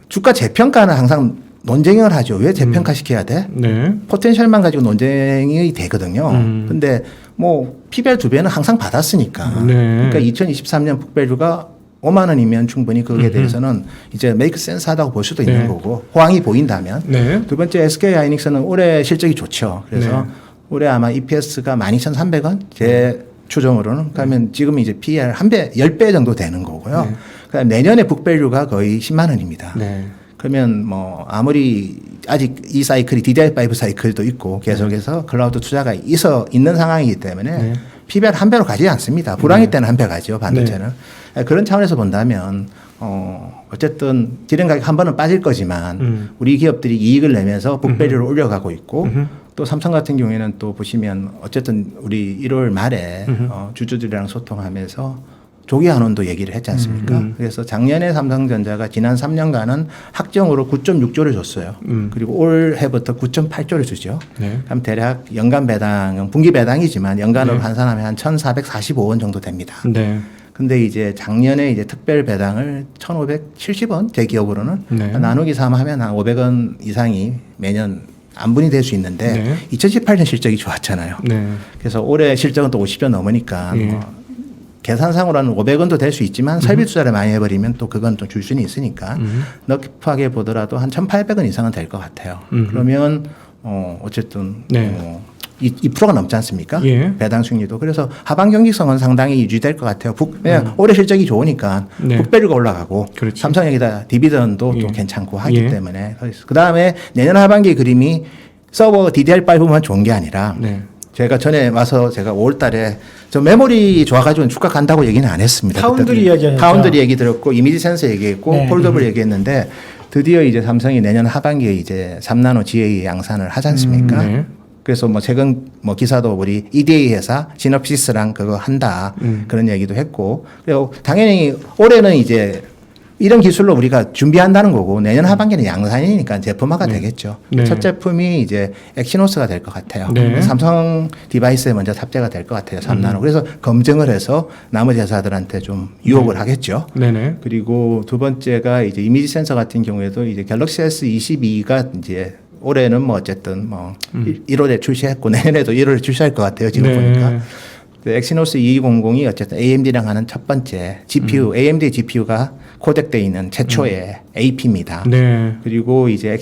주가 재평가는 항상 논쟁을 하죠. 왜 재평가 시켜야 돼? 네. 포텐셜만 가지고 논쟁이 되거든요. 근데 뭐 PBR 2배는 항상 받았으니까. 네. 그러니까 2023년 북밸류가 5만 원이면 충분히 거기에 대해서는 이제 메이크 센스 하다고 볼 수도 있는 네. 거고 호황이 보인다면 네. 두 번째 SK 하이닉스는 올해 실적이 좋죠. 그래서 네. 올해 아마 EPS가 12,300원 제 추정으로는 그러면 지금 이제 PER 한 배, 10배 정도 되는 거고요. 네. 그다음 내년에 북밸류가 거의 10만 원입니다. 네. 그러면 뭐 아무리 아직 이 사이클이 DDR5 사이클도 있고 계속해서 클라우드 투자가 있는 상황이기 때문에 네. PBR 한 배로 가지 않습니다. 불황일 때는 한 배 가죠. 반도체는. 그런 차원에서 본다면 어쨌든 디램 가격 한 번은 빠질 거지만 우리 기업들이 이익을 내면서 북밸류를 올려가고 있고 또 삼성 같은 경우에는 또 보시면 어쨌든 우리 1월 말에 주주들이랑 소통하면서 조기 환원도 얘기를 했지 않습니까? 그래서 작년에 삼성전자가 지난 3년간은 학정으로 9.6조를 줬어요. 그리고 올해부터 9.8조를 주죠. 네. 그럼 대략 연간 배당은 분기 배당이지만 연간으로 네. 환산하면 한 1,445원 정도 됩니다. 네. 근데 이제 작년에 이제 특별 배당을 1,570원 제 기억으로는 네. 나누기 3 하면 한 500원 이상이 매년 안분이 될 수 있는데 네. 2018년 실적이 좋았잖아요. 네. 그래서 올해 실적은 또 50조 넘으니까 예. 뭐 계산상으로는 500원도 될 수 있지만 설비 투자를 많이 해버리면 또 그건 또 줄 수는 있으니까 넉하게 보더라도 한 1,800원 이상은 될 것 같아요. 그러면 어쨌든 네. 2%가 넘지 않습니까? 예. 배당 수익률도. 그래서 하반 경직성은 상당히 유지될 것 같아요. 왜냐하면 올해 실적이 좋으니까 네. 북밸류가 올라가고 그렇지. 삼성에게다 디비던도 예. 또 괜찮고 하기 예. 때문에 그 다음에 내년 하반기 그림이 서버 DDR5만 좋은 게 아니라 네. 제가 전에 와서 제가 5월달에 저 메모리 좋아가지고 주가 간다고 얘기는 안 했습니다. 파운드리 그때. 이야기하니까. 파운드리 얘기 들었고 이미지 센서 얘기했고 네. 폴더블 얘기했는데 드디어 이제 삼성이 내년 하반기에 이제 3나노 GA 양산을 하지 않습니까? 네. 그래서 뭐 최근 뭐 기사도 우리 EDA 회사 시놉시스랑 그거 한다 그런 얘기도 했고 그리고 당연히 올해는 이제 이런 기술로 우리가 준비한다는 거고 내년 하반기는 양산이니까 제품화가 되겠죠. 네. 첫 제품이 이제 엑시노스가 될 것 같아요. 네. 삼성 디바이스에 먼저 탑재가 될 것 같아요. 3나노. 그래서 검증을 해서 나머지 회사들한테 좀 유혹을 하겠죠. 네네. 그리고 두 번째가 이제 이미지 센서 같은 경우에도 이제 갤럭시 S22가 이제 올해는 뭐 어쨌든 뭐 1월에 출시했고 내년에도 1월에 출시할 것 같아요. 지금 네. 보니까. 엑시노스 2200이 어쨌든 AMD랑 하는 첫 번째 GPU, AMD GPU가 코덱되어 있는 최초의 AP입니다. 네. 그리고 이제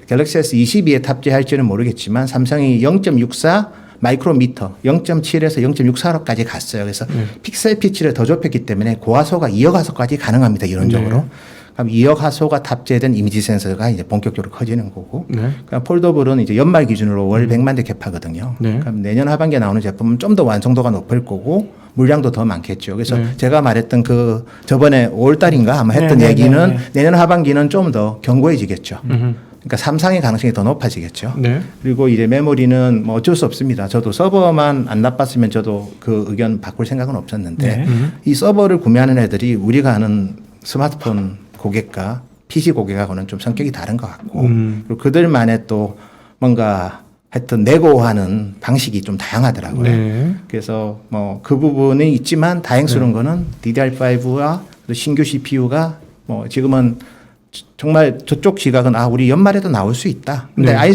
갤럭시 S22에 탑재할지는 모르겠지만 삼성이 0.64 마이크로미터 0.7에서 0.64로까지 갔어요. 그래서 픽셀 피치를 더 좁혔기 때문에 고화소가 2억 화소까지 가능합니다. 이론적으로. 네. 그럼 2억 화소가 탑재된 이미지 센서가 이제 본격적으로 커지는 거고. 네. 그럼 폴더블은 이제 연말 기준으로 월 100만 대 캡하거든요. 네. 그럼 내년 하반기에 나오는 제품은 좀 더 완성도가 높을 거고 물량도 더 많겠죠. 그래서 네. 제가 말했던 그 저번에 5월 달인가 아마 했던 네, 네, 얘기는 네, 네. 내년 하반기는 좀 더 견고해지겠죠. 그러니까 삼상의 가능성이 더 높아지겠죠. 네. 그리고 이제 메모리는 뭐 어쩔 수 없습니다. 저도 서버만 안 나빴으면 저도 그 의견 바꿀 생각은 없었는데 네. 이 서버를 구매하는 애들이 우리가 아는 스마트폰 고객과 PC 고객하고는 좀 성격이 다른 것 같고 그리고 그들만의 또 뭔가 하여튼 내고하는 방식이 좀 다양하더라고요. 네. 그래서 뭐 그 부분이 있지만 다행스러운 거는 DDR5와 신규 CPU가 뭐 지금은 정말 저쪽 시각은 우리 연말에도 나올 수 있다. 근데 네.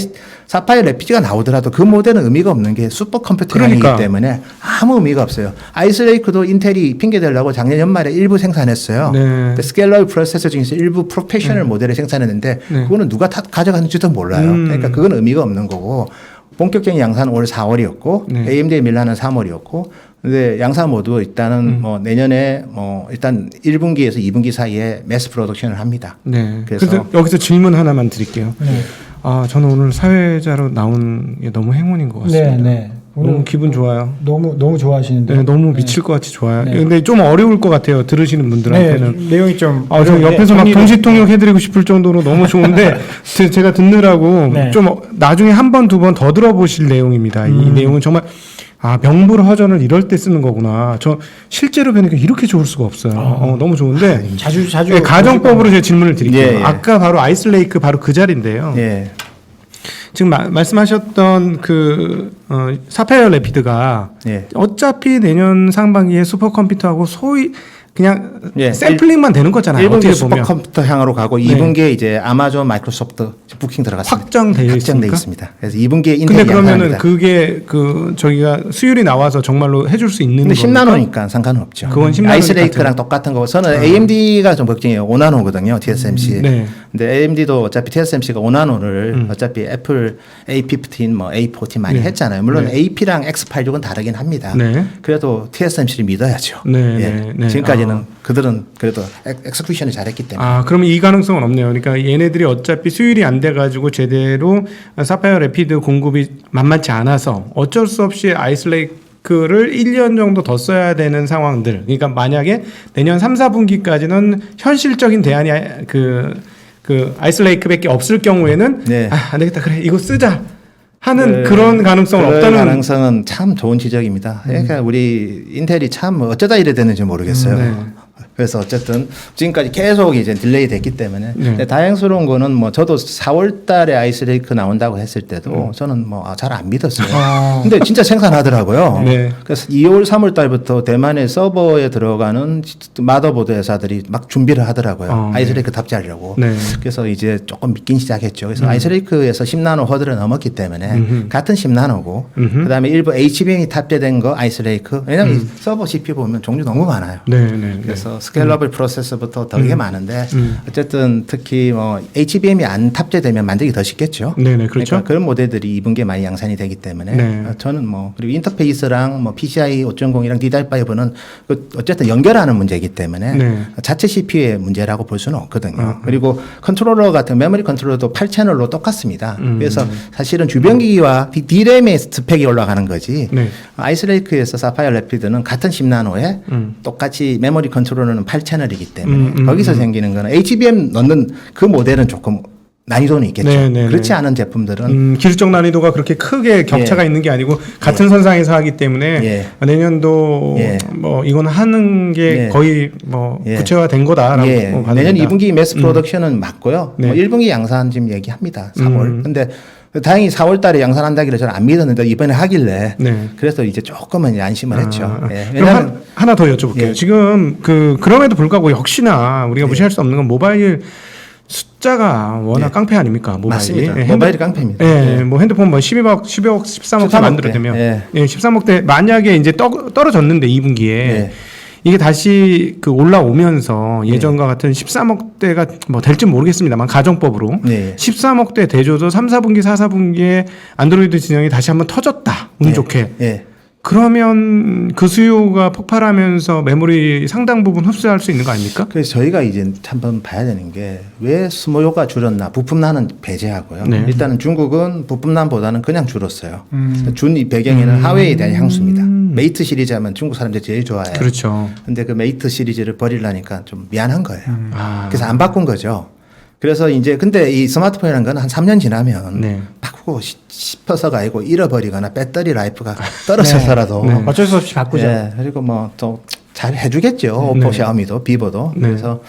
사파이어 래피드가 나오더라도 그 모델은 의미가 없는 게 슈퍼컴퓨터형이기 그러니까. 때문에 아무 의미가 없어요. 아이스레이크도 인텔이 핑계 대려고 작년 연말에 일부 생산했어요. 네. 근데 스케일러 프로세서 중에서 일부 프로페셔널 모델을 생산했는데 그거는 누가 가져가는지도 몰라요. 그러니까 그건 의미가 없는 거고 본격적인 양산은 올 4월이었고 네. AMD의 밀라는 3월이었고 근데 양사 모두 일단은 뭐 내년에 뭐 일단 1분기에서 2분기 사이에 매스 프로덕션을 합니다. 네. 그래서 그래서 여기서 질문 하나만 드릴게요. 네. 저는 오늘 사회자로 나온 게 너무 행운인 것 같습니다. 네, 네. 너무 기분 좋아요. 너무 좋아하시는데. 네, 너무 미칠 것 같이 좋아요. 네. 근데 좀 어려울 것 같아요. 들으시는 분들한테는. 네, 내용이 좀. 저 어려운데 옆에서 막 정리를- 동시 통역해드리고 싶을 정도로 너무 좋은데 제가 듣느라고 네. 좀 나중에 한 번, 두 번 더 들어보실 내용입니다. 이 내용은 정말 명불허전을 이럴 때 쓰는 거구나. 저 실제로 뵈니까 이렇게 좋을 수가 없어요. 너무 좋은데 자주 네, 가정법으로 제가 질문을 드릴게요. 예, 예. 아까 바로 아이스레이크 바로 그 자리인데요. 예. 지금 말씀하셨던 사파이어 래피드가 예. 어차피 내년 상반기에 슈퍼컴퓨터하고 소위 그냥 예. 샘플링만 되는 거잖아요. 1분기 어떻게 보면 슈퍼컴퓨터 향으로 가고 네. 2분기에 이제 아마존 마이크로소프트 부킹 들어갔습니다. 확정되어 확정돼 있습니까? 있습니다. 그래서 2분기에 인텔이 근데 그러면은 양산합니다. 그게 저기가 수율이 나와서 정말로 해줄 수 있는 근데 겁니까? 10나노니까 상관은 없죠. 그건 10나노 아이스레이크랑 똑같은 거고 저는 AMD가 좀 걱정이에요. 5나노거든요. TSMC. 네. 근데 AMD도 어차피 TSMC가 5나노를 어차피 애플 A15, 뭐 A14 많이 네. 했잖아요. 물론 네. AP랑 X86은 다르긴 합니다. 네. 그래도 TSMC를 믿어야죠. 네, 예. 네, 네. 지금까지는 그들은 그래도 엑스큐션을 잘했기 때문에. 그러면 이 가능성은 없네요. 그러니까 얘네들이 어차피 수율이 안 돼가지고 제대로 사파이어 래피드 공급이 만만치 않아서 어쩔 수 없이 아이스레이크를 1년 정도 더 써야 되는 상황들. 그러니까 만약에 내년 3, 4분기까지는 현실적인 대안이 그 아이스레이크밖에 없을 경우에는 네. 안 되겠다. 그래 이거 쓰자 하는 네. 그런 가능성은 그럴 없다는. 가능성은 참 좋은 지적입니다. 그러니까 우리 인텔이 참 어쩌다 이래 됐는지 모르겠어요. 네. 그래서 어쨌든 지금까지 계속 이제 딜레이 됐기 때문에 네. 근데 다행스러운 거는 뭐 저도 4월 달에 아이스레이크 나온다고 했을 때도 저는 뭐 잘 안 믿었어요. 근데 진짜 생산하더라고요. 네. 그래서 2월 3월 달부터 대만의 서버에 들어가는 마더보드 회사들이 막 준비를 하더라고요. 네. 아이스레이크 탑재하려고. 네. 그래서 이제 조금 믿긴 시작했죠. 그래서 아이스레이크에서 10나노 허들을 넘었기 때문에 같은 10나노고 그다음에 일부 HBM이 탑재된 거 아이스레이크. 왜냐면 이 서버 CPU 보면 종류 너무 많아요. 네, 네. 그래서 스케일러블 프로세서부터 되게 많은데 어쨌든 특히 뭐 HBM이 안 탑재되면 만들기 더 쉽겠죠. 네네, 그렇죠. 그러니까 그런 모델들이 2분기에 많이 양산이 되기 때문에 네. 저는 뭐 그리고 인터페이스랑 뭐 PCI 5.0이랑 DDR5는 어쨌든 연결하는 문제이기 때문에 네. 자체 CPU의 문제라고 볼 수는 없거든요. 그리고 컨트롤러 같은 메모리 컨트롤러도 8채널로 똑같습니다. 그래서 사실은 주변기기와 D램의 스펙이 올라가는 거지. 네. 아이스레이크에서 사파이어 래피드는 같은 10나노에 똑같이 메모리 컨트롤러는 8채널이기 때문에 거기서 생기는 거는 HBM 넣는 그 모델은 조금 난이도는 있겠죠. 네, 네, 그렇지 네. 않은 제품들은 기술적 난이도가 그렇게 크게 격차가 있는 게 아니고 같은 선상에서 하기 때문에 예. 내년도 예. 뭐 이건 하는 게 예. 거의 뭐 예. 구체화된 거다라고 예. 봐도 내년 된다. 2분기 매스 프로덕션은 맞고요. 네. 뭐 1분기 양산 지금 얘기합니다. 3월. 근데 다행히 4월 달에 양산한다기를 저는 안 믿었는데 이번에 하길래 네. 그래서 이제 조금은 이제 안심을 했죠. 예. 그럼 왜냐하면 하나 더 여쭤볼게요. 예. 지금 그럼에도 불구하고 역시나 우리가 무시할 수 없는 건 모바일 숫자가 워낙 깡패 아닙니까? 모바일이. 맞습니다. 예, 모바일이 깡패입니다. 예, 뭐 핸드폰 뭐 12억 13억대 13억 만들어되면 대. 예, 13억대 만약에 이제 떨어졌는데 2분기에 예. 이게 다시 올라오면서 예전과 같은 13억대가 뭐 될지 모르겠습니다만 가정법으로 네. 13억대 대줘도 3, 4분기, 4, 4분기에 안드로이드 진영이 다시 한번 터졌다. 운 좋게. 예. 그러면 그 수요가 폭발하면서 메모리 상당 부분 흡수할 수 있는 거 아닙니까? 그래서 저희가 이제 한번 봐야 되는 게 왜 수요가 줄었나 부품난은 배제하고요. 네. 일단은 중국은 부품난보다는 그냥 줄었어요. 준 이 배경에는 하웨이에 대한 향수입니다. 메이트 시리즈 하면 중국 사람들이 제일 좋아해요. 그렇죠. 근데 그 메이트 시리즈를 버리려니까 좀 미안한 거예요. 아. 그래서 안 바꾼 거죠. 그래서 이제 근데 이 스마트폰이라는 건 한 3년 지나면 네. 바꾸고 싶어서가 아니고 잃어버리거나 배터리 라이프가 떨어져서라도 네. 어쩔 수 없이 바꾸죠. 예, 그리고 뭐 또 잘 해주겠죠. 오포, 네. 샤오미도, 비보도. 네. 그래서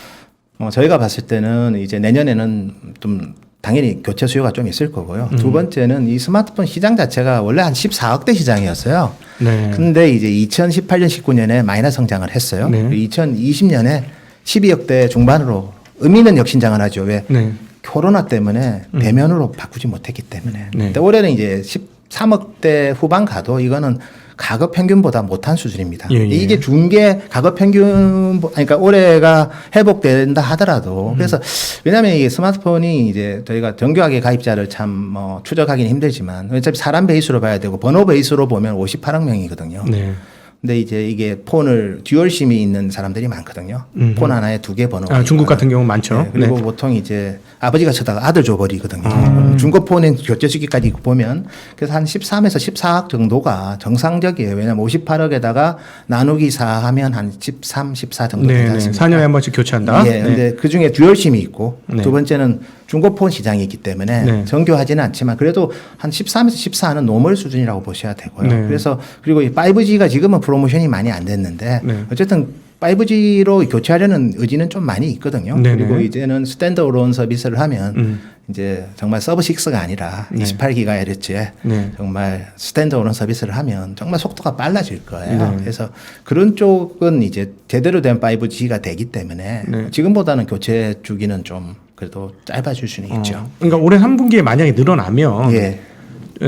저희가 봤을 때는 이제 내년에는 좀 당연히 교체 수요가 좀 있을 거고요. 두 번째는 이 스마트폰 시장 자체가 원래 한 14억대 시장이었어요. 네. 근데 이제 2018년, 19년에 마이너스 성장을 했어요. 네. 2020년에 12억대 중반으로 의미 있는 역신장을 하죠. 왜? 네. 코로나 때문에 대면으로 바꾸지 못했기 때문에. 네. 근데 올해는 이제 13억대 후반 가도 이거는 가급 평균보다 못한 수준입니다. 예, 예. 이게 중계 가급 평균, 그러니까 올해가 회복된다 하더라도 그래서 왜냐하면 이게 스마트폰이 이제 저희가 정교하게 가입자를 참 뭐 추적하기는 힘들지만 어차피 사람 베이스로 봐야 되고 번호 베이스로 보면 58억 명이거든요. 네. 근데 이제 이게 폰을 듀얼 심이 있는 사람들이 많거든요. 폰 하나에 2개 번호가. 중국 있거나. 같은 경우 많죠. 네, 그리고 네. 보통 이제 아버지가 쳐다가 아들 줘버리거든요. 중고 폰에 교체 시기까지 보면 그래서 한 13에서 14억 정도가 정상적이에요. 왜냐하면 58억에다가 나누기 4 하면 한 13, 14 정도 되지 네, 네. 않습니까? 4년에 한 번씩 교체한다. 예, 근데 그 중에 듀얼 심이 있고 네. 두 번째는 중고폰 시장이 있기 때문에 네. 정교하지는 않지만 그래도 한 13에서 14는 노멀 수준이라고 보셔야 되고요. 네. 그래서 그리고 이 5G가 지금은 프로모션이 많이 안 됐는데 네. 어쨌든 5G로 교체하려는 의지는 좀 많이 있거든요. 네네. 그리고 이제는 스탠드얼론 서비스를 하면 이제 정말 서브 6가 아니라 네. 28GHz에 네. 정말 스탠드얼론 서비스를 하면 정말 속도가 빨라질 거예요. 네. 그래서 그런 쪽은 이제 제대로 된 5G가 되기 때문에 네. 지금보다는 교체 주기는 좀 그래도 짧아질 수는 있죠. 그러니까 올해 3분기에 만약에 늘어나면 예.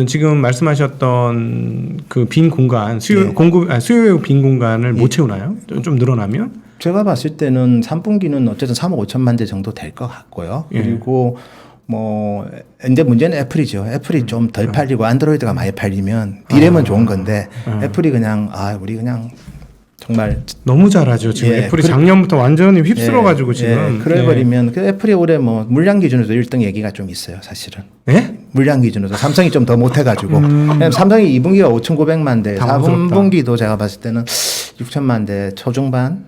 지금 말씀하셨던 그 빈 공간 수요 예. 수요의 빈 공간을 못 채우나요? 좀 늘어나면? 제가 봤을 때는 3분기는 어쨌든 3억 5천만 대 정도 될 것 같고요. 예. 그리고 뭐 이제 문제는 애플이죠. 애플이 좀 덜 팔리고 안드로이드가 많이 팔리면 디램은 좋은 건데 애플이 그냥 우리 그냥 정말 너무 잘하죠. 지금 예, 애플이 작년부터 완전히 휩쓸어가지고 예, 지금. 예, 그래 버리면 그 애플이 올해 뭐 물량 기준으로도 1등 얘기가 좀 있어요, 사실은. 예? 물량 기준으로 삼성이 좀 더 못해가지고 왜냐면 삼성이 2분기가 5,900만 대, 당황스럽다. 4분기도 제가 봤을 때는 6천만 대 초중반,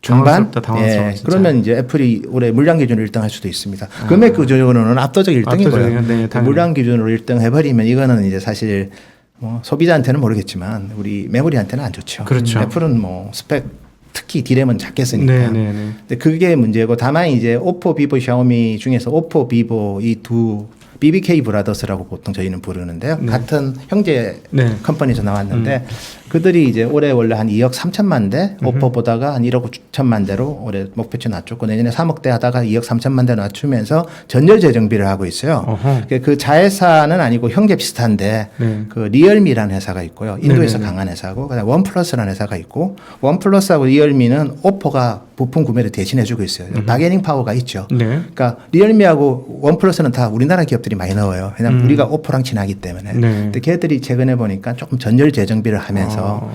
중반. 당황스럽다, 당황스러워, 예, 진짜. 그러면 이제 애플이 올해 물량 기준으로 1등 할 수도 있습니다. 금액 기준으로는 압도적 1등이고요. 압도적이요. 네, 당연히. 물량 기준으로 1등 해버리면 이거는 이제 사실 뭐 소비자한테는 모르겠지만 우리 메모리한테는 안 좋죠. 그렇죠. 애플은 뭐 스펙 특히 디램은 작겠으니까. 네, 네, 네. 근데 그게 문제고 다만 이제 오포, 비보, 샤오미 중에서 오포, 비보 이 두 BBK 브라더스라고 보통 저희는 부르는데요. 네. 같은 형제 네. 컴퍼니에서 나왔는데 그들이 이제 올해 원래 한 2억 3천만 대 오포보다가 한 1억 9천만 대로 올해 목표치 낮췄고 내년에 3억 대 하다가 2억 3천만 대 낮추면서 전열 재정비를 하고 있어요. 어허. 그 자회사는 아니고 형제 비슷한데 네. 그 리얼미라는 회사가 있고요. 인도에서 네네네. 강한 회사고 그다음에 원플러스라는 회사가 있고 원플러스하고 리얼미는 오포가 부품 구매를 대신해주고 있어요. 바게닝 파워가 있죠. 네. 그러니까 리얼미하고 원플러스는 다 우리나라 기업들이 많이 넣어요. 왜냐하면 우리가 오포랑 친하기 때문에. 네. 근데 걔들이 최근에 보니까 조금 전열 재정비를 하면서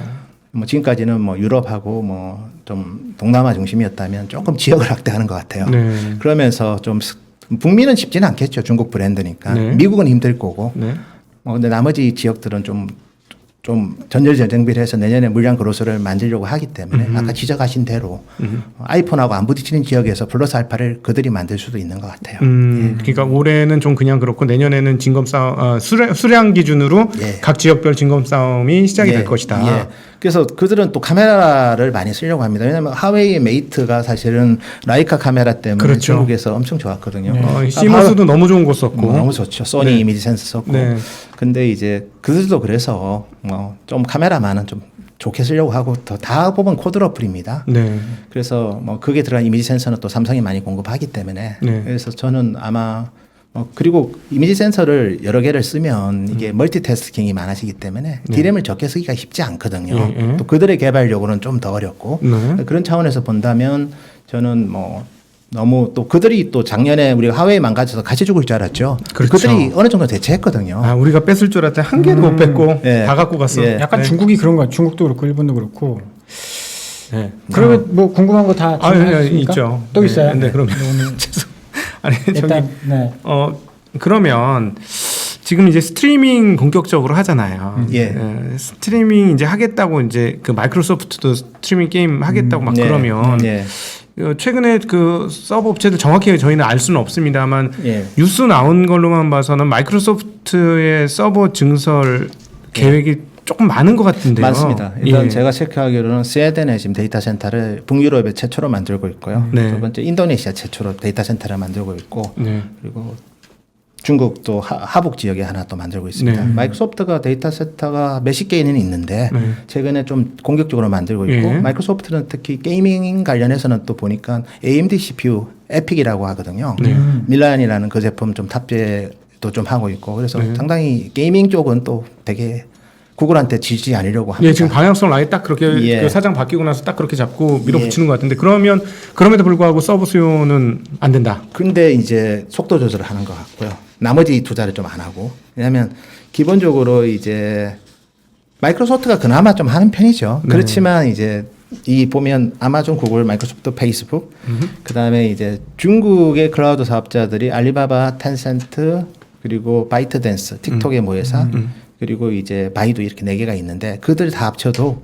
뭐 지금까지는 뭐 유럽하고 뭐 좀 동남아 중심이었다면 조금 지역을 확대하는 것 같아요. 네. 그러면서 좀 북미는 쉽지는 않겠죠. 중국 브랜드니까. 네. 미국은 힘들 거고. 네. 근데 나머지 지역들은 좀 좀 전열전쟁비를 해서 내년에 물량 그로스를 만들려고 하기 때문에 아까 지적하신 대로 아이폰하고 안 부딪히는 지역에서 플러스 알파를 그들이 만들 수도 있는 것 같아요. 그러니까 올해는 좀 그냥 그렇고 내년에는 진검 싸움, 수량 기준으로 예. 각 지역별 진검 싸움이 시작이 될 것이다. 예. 그래서 그들은 또 카메라를 많이 쓰려고 합니다. 왜냐하면 하웨이 메이트가 사실은 라이카 카메라 때문에 그렇죠. 중국에서 엄청 좋았거든요. 시모스도 너무 좋은 거 썼고. 너무 좋죠. 소니 네. 이미지 센서 썼고. 네. 근데 이제 그들도 그래서 좀 카메라만은 좀 좋게 쓰려고 하고 다 보면 코드 어플입니다. 네. 그래서 뭐 그게 들어간 이미지 센서는 또 삼성이 많이 공급하기 때문에 네. 그래서 저는 아마 그리고 이미지 센서를 여러 개를 쓰면 이게 멀티태스킹이 많아지기 때문에 D램을 적게 쓰기가 쉽지 않거든요. 예, 예. 또 그들의 개발 요구는 좀 더 어렵고 네. 그런 차원에서 본다면 저는 뭐 너무 또 그들이 또 작년에 우리가 하웨이 망가져서 같이 죽을 줄 알았죠. 그렇죠. 그들이 어느 정도 대체했거든요. 아, 우리가 뺐을 줄 알았더니 한 개도 못 뺐고 예. 다 갖고 갔어. 예. 약간 네. 중국이 그런 거 같아요. 중국도 그렇고 일본도 그렇고. 네. 그러면 뭐 궁금한 거 다 있죠. 또 네. 있어요? 네, 그러면 오늘 죄송. 아니 일단 네. 그러면 지금 이제 스트리밍 본격적으로 하잖아요. 예. 스트리밍 이제 하겠다고 이제 그 마이크로소프트도 스트리밍 게임 하겠다고 막 네. 그러면 예. 최근에 그 서버 업체들 정확히 저희는 알 수는 없습니다만 예. 뉴스 나온 걸로만 봐서는 마이크로소프트의 서버 증설 계획이 조금 많은 것 같은데요. 많습니다. 일단 예. 제가 체크하기로는 스웨덴에 지금 데이터 센터를 북유럽에 최초로 만들고 있고요. 네. 두 번째 인도네시아 최초로 데이터 센터를 만들고 있고 네. 그리고 중국도 하북 지역에 하나 또 만들고 있습니다. 네. 마이크로소프트가 데이터 센터가 몇십 개는 있는데 네. 최근에 좀 공격적으로 만들고 있고 예. 마이크로소프트는 특히 게이밍 관련해서는 또 보니까 AMD CPU 에픽이라고 하거든요. 네. 밀란이라는 그 제품 좀 탑재도 좀 하고 있고 그래서 네. 상당히 게이밍 쪽은 또 되게 구글한테 지지 않으려고 합니다. 예, 지금 방향성을 아예 딱 그렇게 예. 그 사장 바뀌고 나서 딱 그렇게 잡고 밀어붙이는 것 같은데 그러면 그럼에도 불구하고 서버 수요는 안 된다. 근데 이제 속도 조절을 하는 것 같고요. 나머지 투자를 좀 안 하고. 왜냐하면 기본적으로 이제 마이크로소프트가 그나마 좀 하는 편이죠. 네. 그렇지만 이제 이 보면 아마존, 구글, 마이크로소프트, 페이스북, 그다음에 이제 중국의 클라우드 사업자들이 알리바바, 텐센트, 그리고 바이트댄스, 틱톡의 모회사, 그리고 이제 바이두 이렇게 네 개가 있는데 그들 다 합쳐도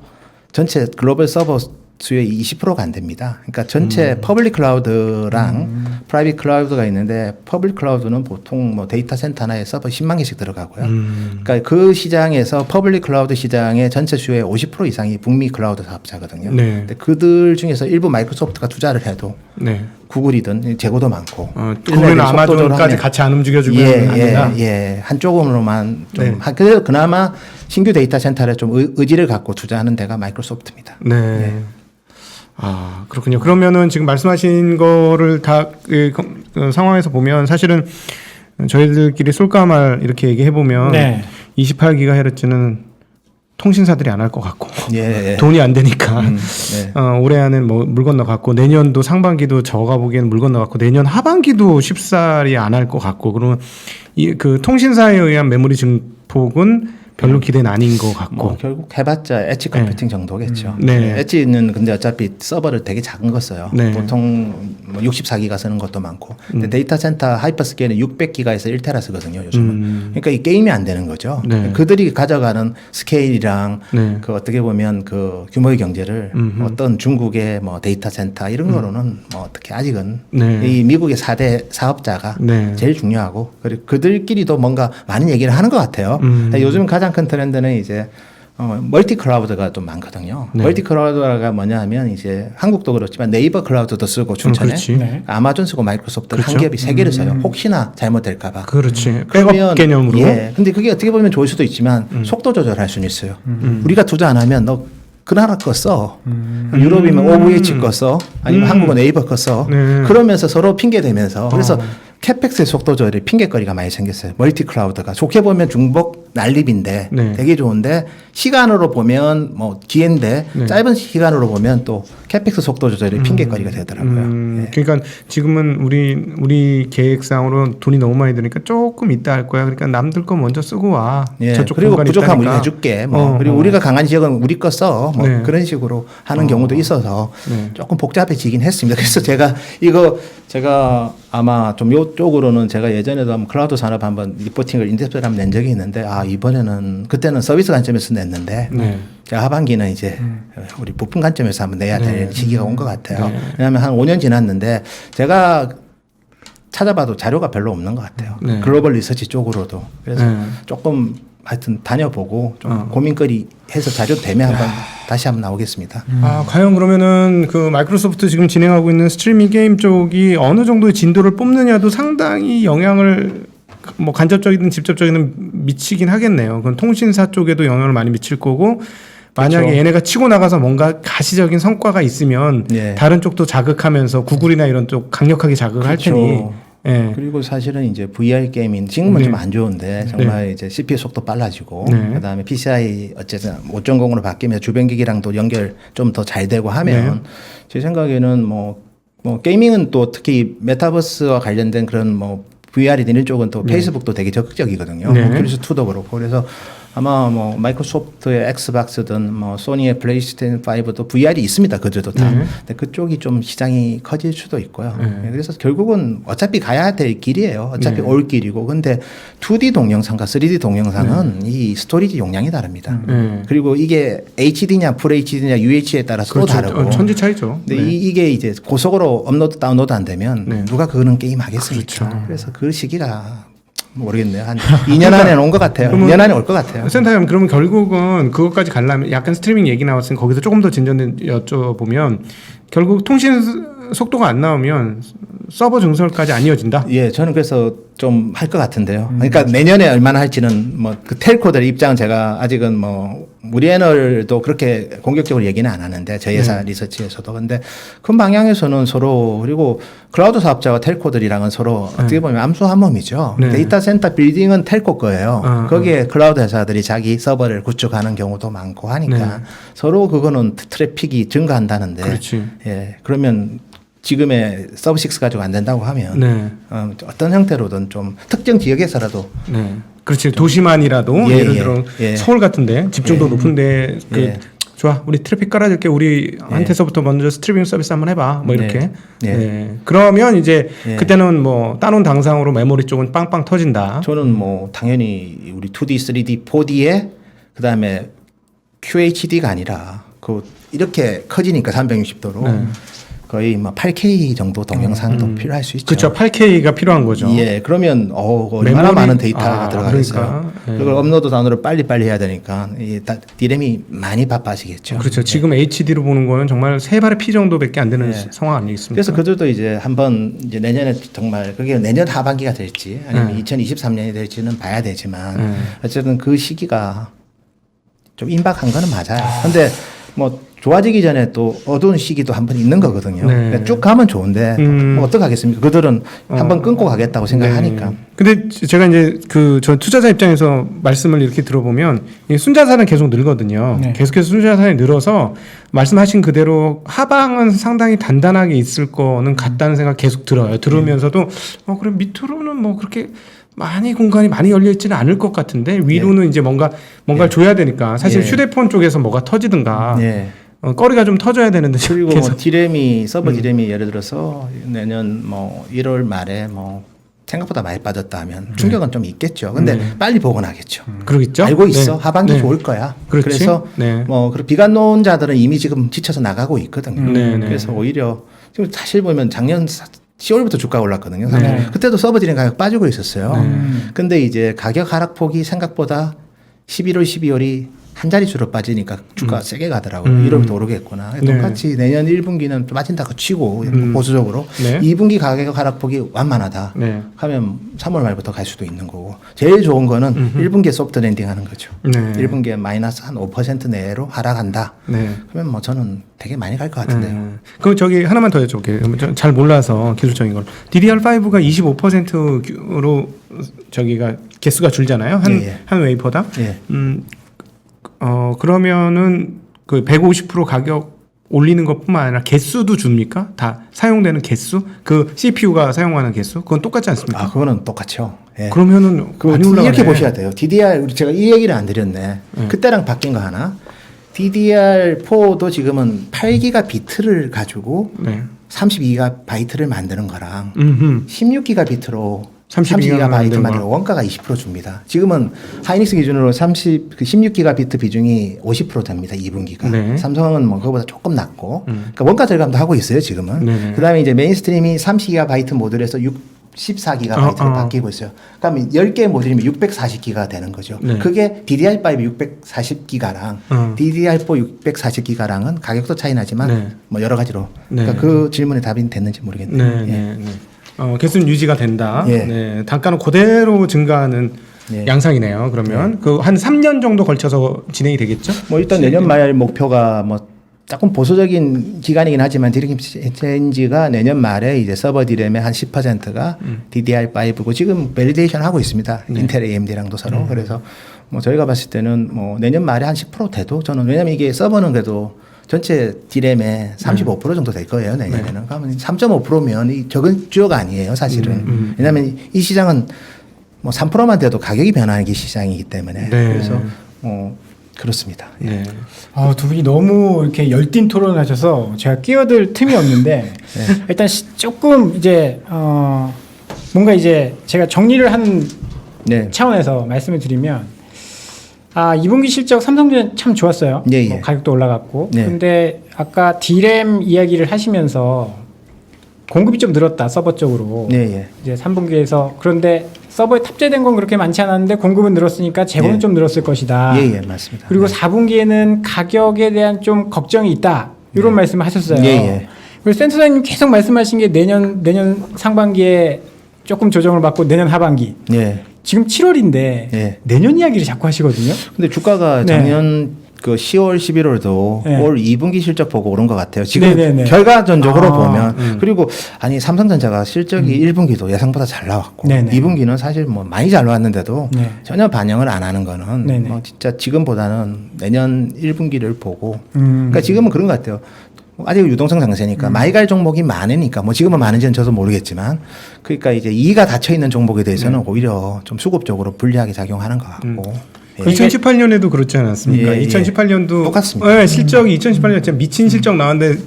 전체 글로벌 서버 수요의 20%가 안 됩니다. 그러니까 전체 퍼블릭 클라우드랑 프라이빗 클라우드가 있는데 퍼블릭 클라우드는 보통 뭐 데이터 센터 하나에 서버 10만 개씩 들어가고요. 그러니까 그 시장에서 퍼블릭 클라우드 시장의 전체 수요의 50% 이상이 북미 클라우드 사업자거든요. 네. 근데 그들 중에서 일부 마이크로소프트가 투자를 해도 네. 구글이든 재고도 많고 구글은 아마존까지 같이 안 움직여주고 예, 한쪽으로만 좀 네. 그래도 그나마 신규 데이터 센터를 좀 의지를 갖고 투자하는 데가 마이크로소프트입니다. 네. 아, 그렇군요. 그러면은 지금 말씀하신 거를 다 그 상황에서 보면 사실은 저희들끼리 쏠까 말 이렇게 얘기해 보면 네. 28GHz는 통신사들이 안 할 것 같고 예. 돈이 안 되니까 네. 올해 안은 뭐 물 건너 갔고 내년도 상반기도 저가 보기에는 물 건너 갔고 내년 하반기도 쉽사리 안 할 것 같고 그러면 이 그 통신사에 의한 메모리 증폭은 별로 기대는 아닌 것 같고 뭐 결국 해봤자 엣지 컴퓨팅 정도겠죠. 네. 엣지는 근데 어차피 서버를 되게 작은 거 써요. 네. 보통 뭐 64기가 쓰는 것도 많고. 근데 데이터 센터 하이퍼스케일은 600기가에서 1테라 쓰거든요. 요즘은. 그러니까 이 게임이 안 되는 거죠. 네. 그들이 가져가는 스케일이랑 네. 그 어떻게 보면 그 규모의 경제를 어떤 중국의 뭐 데이터 센터 이런 거로는 뭐 어떻게 아직은 네. 이 미국의 4대 사업자가 네. 제일 중요하고 그리고 그들끼리도 뭔가 많은 얘기를 하는 것 같아요. 요즘 가장 큰 트렌드는 이제 멀티 클라우드가 좀 많거든요. 네. 멀티 클라우드가 뭐냐 하면 이제 한국도 그렇지만 네이버 클라우드도 쓰고 춘천에 그렇지. 네. 아마존 쓰고 마이크로소프트 그렇죠. 한 기업이 세 개를 써요. 혹시나 잘못될까 봐. 그렇지. 백업 그러면 개념으로 예. 근데 그게 어떻게 보면 좋을 수도 있지만 속도 조절할 수는 있어요. 우리가 투자 안 하면 너 그 나라 거 써. 유럽이면 OVH 거 써. 아니면 한국은 네이버 거 써. 네. 그러면서 서로 핑계 대면서 그래서 캐펙스의 속도 조절에 핑계거리가 많이 생겼어요. 멀티 클라우드가 좋게 보면 중복 난립인데 네. 되게 좋은데 시간으로 보면 뭐 기회인데 네. 짧은 시간으로 보면 또 캐펙스 속도 조절이 핑계거리가 되더라고요. 예. 그러니까 지금은 우리 계획상으로 돈이 너무 많이 드니까 조금 있다 할 거야. 그러니까 남들 거 먼저 쓰고 와. 예. 저쪽 그리고 공간이 부족하면 있다니까. 우리가 해줄게. 뭐 그리고 우리가 강한 지역은 우리 거 써. 뭐 네. 그런 식으로 하는 경우도 있어서 네. 조금 복잡해지긴 했습니다. 그래서 제가 아마 좀 요쪽으로는 제가 예전에도 한번 클라우드 산업 한번 리포팅을 인덱스를 한번 낸 적이 있는데 이번에는 그때는 서비스 관점에서 냈는데 네. 하반기는 이제 우리 부품 관점에서 한번 내야 될 시기가 온 것 같아요. 네. 왜냐하면 한 5년 지났는데 제가 찾아봐도 자료가 별로 없는 것 같아요. 네. 글로벌 리서치 쪽으로도. 그래서 네. 조금 하여튼 다녀보고 좀 어. 고민거리 해서 자료 되면 다시 한번 나오겠습니다. 과연 그러면은 그 마이크로소프트 지금 진행하고 있는 스트리밍 게임 쪽이 어느 정도의 진도를 뽑느냐도 상당히 영향을 뭐 간접적이든 직접적이든 미치긴 하겠네요. 그건 통신사 쪽에도 영향을 많이 미칠 거고 만약에 그렇죠. 얘네가 치고 나가서 뭔가 가시적인 성과가 있으면 예. 다른 쪽도 자극하면서 구글이나 이런 쪽 강력하게 자극을 할 그렇죠. 테니. 예. 그리고 사실은 이제 VR 게임인 지금은 네. 좀 안 좋은데 정말 이제 CPU 속도 빨라지고 네. 그다음에 PCI 어쨌든 5.0으로 바뀌면 주변 기기랑도 연결 좀 더 잘 되고 하면 네. 제 생각에는 뭐 게이밍은 또 특히 메타버스와 관련된 그런 뭐 VR이든 이런 쪽은 또 페이스북도 되게 적극적이거든요. 네. 오큘러스 2도 그렇고 그래서 아마 뭐 마이크로소프트의 엑스박스든 뭐 소니의 플레이스테이션 5도 VR이 있습니다. 그들도 다. 네. 근데 그쪽이 좀 시장이 커질 수도 있고요. 네. 그래서 결국은 어차피 가야 될 길이에요. 어차피 네. 올 길이고. 근데 2D 동영상과 3D 동영상은 이 스토리지 용량이 다릅니다. 네. 그리고 이게 HD냐, FHD냐, UHD에 따라서 그렇죠. 또 다르고. 천지 차이죠. 근데 네. 이게 이제 고속으로 업로드 다운로드 안 되면 네. 누가 그거는 게임 하겠습니까? 그렇죠. 그래서 그 시기가 모르겠네요. 한 2년 안에 온 것 같아요. 그러면 2년 안에 올 것 같아요. 센터장님 그러면 결국은 그것까지 가려면 약간 스트리밍 얘기 나왔으니 거기서 조금 더 진전된 여쭤보면 결국 통신 속도가 안 나오면 서버 증설까지 안 이어진다. 예, 저는 그래서 좀 할 것 같은데요. 그러니까 내년에 얼마나 할지는 뭐 그 텔코들 입장은 제가 아직은 뭐 우리 애널도 그렇게 공격적으로 얘기는 안 하는데 저희 회사 리서치에서도 근데 큰 방향에서는 서로 그리고 클라우드 사업자와 텔코들이랑은 서로 어떻게 보면 암수 한 몸이죠. 네. 데이터 센터 빌딩은 텔코 거예요. 아, 거기에 클라우드 회사들이 자기 서버를 구축하는 경우도 많고 하니까 네. 서로 그거는 트래픽이 증가한다는데 그렇지. 예, 그러면 지금의 서브6 가지고 안 된다고 하면 네. 어떤 형태로든 좀 특정 지역에서라도 네. 그렇지. 도시만이라도 예, 예를 예, 들어 예. 서울 같은데 집중도 높은데 그 예. 좋아. 우리 트래픽 깔아줄게. 우리 한테서부터 먼저 스트리밍 서비스 한번 해봐. 뭐 이렇게. 네. 예. 네. 그러면 이제 예. 그때는 뭐 따놓은 당상으로 메모리 쪽은 빵빵 터진다. 저는 뭐 당연히 우리 2D, 3D, 4D에 그다음에 QHD가 아니라 그 이렇게 커지니까 360도로 네. 거의 뭐 8K 정도 동영상도 필요할 수 있죠. 그렇죠. 8K가 필요한 거죠. 예, 그러면 얼마나 메모리- 많은 데이터가 들어가겠어요. 그러니까. 예. 그걸 업로드 다운로드를 빨리빨리 해야 되니까 이 디램이 많이 바빠지겠죠. 그렇죠. 지금 HD로 보는 거는 정말 세 발의 피 정도밖에 안 되는 네. 상황 아니겠습니까? 그래서 그들도 이제 한번 이제 내년에 정말 그게 내년 하반기가 될지 아니면 2023년이 될지는 봐야 되지만 어쨌든 그 시기가 좀 임박한 거는 맞아요. 근데 뭐 좋아지기 전에 또 어두운 시기도 한 번 있는 거거든요. 네. 그러니까 쭉 가면 좋은데 뭐 어떡하겠습니까? 그들은 한번 끊고 가겠다고 생각하니까. 네. 근데 제가 이제 저 투자자 입장에서 말씀을 이렇게 들어보면 이 순자산은 계속 늘거든요. 네. 계속해서 순자산이 늘어서 말씀하신 그대로 하방은 상당히 단단하게 있을 거는 같다는 생각 계속 들어요. 들으면서도 그래 밑으로는 뭐 그렇게 많이 공간이 많이 열려 있지는 않을 것 같은데 위로는 이제 뭔가를 줘야 되니까 사실 예. 휴대폰 쪽에서 뭐가 터지든가 예. 거리가 좀 터져야 되는데 그리고 계속 뭐 디램이 서버 디램이 예를 들어서 내년 뭐 1월 말에 뭐 생각보다 많이 빠졌다 하면 충격은 좀 있겠죠. 근데 빨리 복원하겠죠. 그러겠죠? 알고 있어. 네. 하반기 네. 좋을 거야. 그렇지. 그래서 네. 뭐 그리고 비관론자들은 이미 지금 지쳐서 나가고 있거든요. 네, 네. 그래서 오히려 지금 사실 보면 작년 10월부터 주가가 올랐거든요. 네. 그때도 서버 디램 가격 빠지고 있었어요. 근데 이제 가격 하락폭이 생각보다 11월, 12월이 한 자릿수로 빠지니까 주가 세게 가더라고요. 1월부터 오르겠구나. 네. 똑같이 내년 1분기는 빠진다고 치고 보수적으로 네. 2분기 가격 하락폭이 완만하다 네. 하면 3월 말부터 갈 수도 있는 거고 제일 좋은 거는 1분기에 소프트 랜딩 하는 거죠. 네. 1분기에 마이너스 한 5% 내로 하락한다. 네. 그러면 뭐 저는 되게 많이 갈 것 같은데요. 그럼 저기 하나만 더 여쭤볼게요. 잘 몰라서 기술적인 걸. DDR5가 25%로 저기가 개수가 줄잖아요. 한 웨이퍼당. 예. 그러면은 그 150% 가격 올리는 것뿐만 아니라 개수도 줍니까? 다 사용되는 개수? 그 CPU가 사용하는 개수? 그건 똑같지 않습니까? 아, 그거는 똑같죠. 예. 그러면은 많이 올라가네. 이렇게 보셔야 돼요. DDR 제가 이 얘기를 안 드렸네. 그때랑 바뀐 거 하나. DDR4도 지금은 8기가 비트를 가지고 네. 32기가 바이트를 만드는 거랑 음흠. 16기가 비트로 32GB 만든 만들 거. 원가가 20% 줍니다. 지금은 하이닉스 기준으로 16GB 비중이 50% 됩니다. 2분기가. 네. 삼성은 뭐 그거보다 조금 낮고. 그러니까 원가 절감도 하고 있어요, 지금은. 네네. 그다음에 이제 메인스트림이 30GB 모듈에서 14GB로 바뀌고 있어요. 그러면 10개 모듈이면 640기가 되는 거죠. 네. 그게 DDR5 640기가랑 DDR4 640기가랑은 가격도 차이 나지만 네. 뭐 여러 가지로. 네. 그러니까 그 질문에 답이 됐는지 모르겠네요. 네, 예. 네, 네. 개수는 유지가 된다. 예. 네, 단가는 그대로 증가하는 예. 양상이네요. 그러면 그 한 3년 정도 걸쳐서 진행이 되겠죠? 뭐 일단 내년 말 목표가 뭐 조금 보수적인 기간이긴 하지만 디램 체인지가 내년 말에 이제 서버 디램의 한 10%가 DDR5고 지금 밸리데이션 하고 있습니다. 인텔 AMD랑도 서로. 그래서 뭐 저희가 봤을 때는 뭐 내년 말에 한 10% 돼도 저는 왜냐면 이게 서버는 그래도 전체 디램의 35% 정도 될 거예요, 내년에는. 그러면 3.5%면 이 적은 주요가 아니에요, 사실은. 왜냐면 이 시장은 뭐 3%만 돼도 가격이 변하는 시장이기 때문에. 네. 그래서 그렇습니다. 네. 두 분이 너무 이렇게 열띤 토론을 하셔서 제가 끼어들 틈이 없는데 일단 조금 이제 뭔가 이제 제가 정리를 하는 네. 차원에서 말씀을 드리면 2분기 실적 삼성전자 참 좋았어요. 예, 예. 뭐 가격도 올라갔고. 네. 근데 아까 디램 이야기를 하시면서 공급이 좀 늘었다 서버 쪽으로. 네, 예. 이제 3분기에서 그런데 서버에 탑재된 건 그렇게 많지 않았는데 공급은 늘었으니까 재고는 예. 좀 늘었을 것이다. 예, 예, 맞습니다. 그리고 네. 4분기에는 가격에 대한 좀 걱정이 있다. 이런 말씀을 하셨어요. 예, 예. 그리고 센터장님 계속 말씀하신 게 내년 상반기에 조금 조정을 받고 내년 하반기. 예. 지금 7월인데 예. 내년 이야기를 자꾸 하시거든요. 근데 주가가 네. 작년 그 10월, 11월도 네. 올 2분기 실적 보고 오른 것 같아요. 지금 네네네. 결과전적으로 보면 그리고 아니 삼성전자가 실적이 1분기도 예상보다 잘 나왔고 네네. 2분기는 사실 뭐 많이 잘 나왔는데도 네. 전혀 반영을 안 하는 거는 네네. 뭐 진짜 지금보다는 내년 1분기를 보고 음. 그러니까 지금은 그런 것 같아요. 아직 유동성 장세니까 많이 갈 종목이 많으니까 뭐 지금은 많은지는 저도 모르겠지만 그러니까 이제 이가 닫혀 있는 종목에 대해서는 오히려 좀 수급적으로 불리하게 작용하는 것 같고. 예. 2018년에도 그렇지 않았습니까? 예, 예. 2018년도 똑같습니다. 네, 실적이 2018년 진짜 미친 실적 나왔는데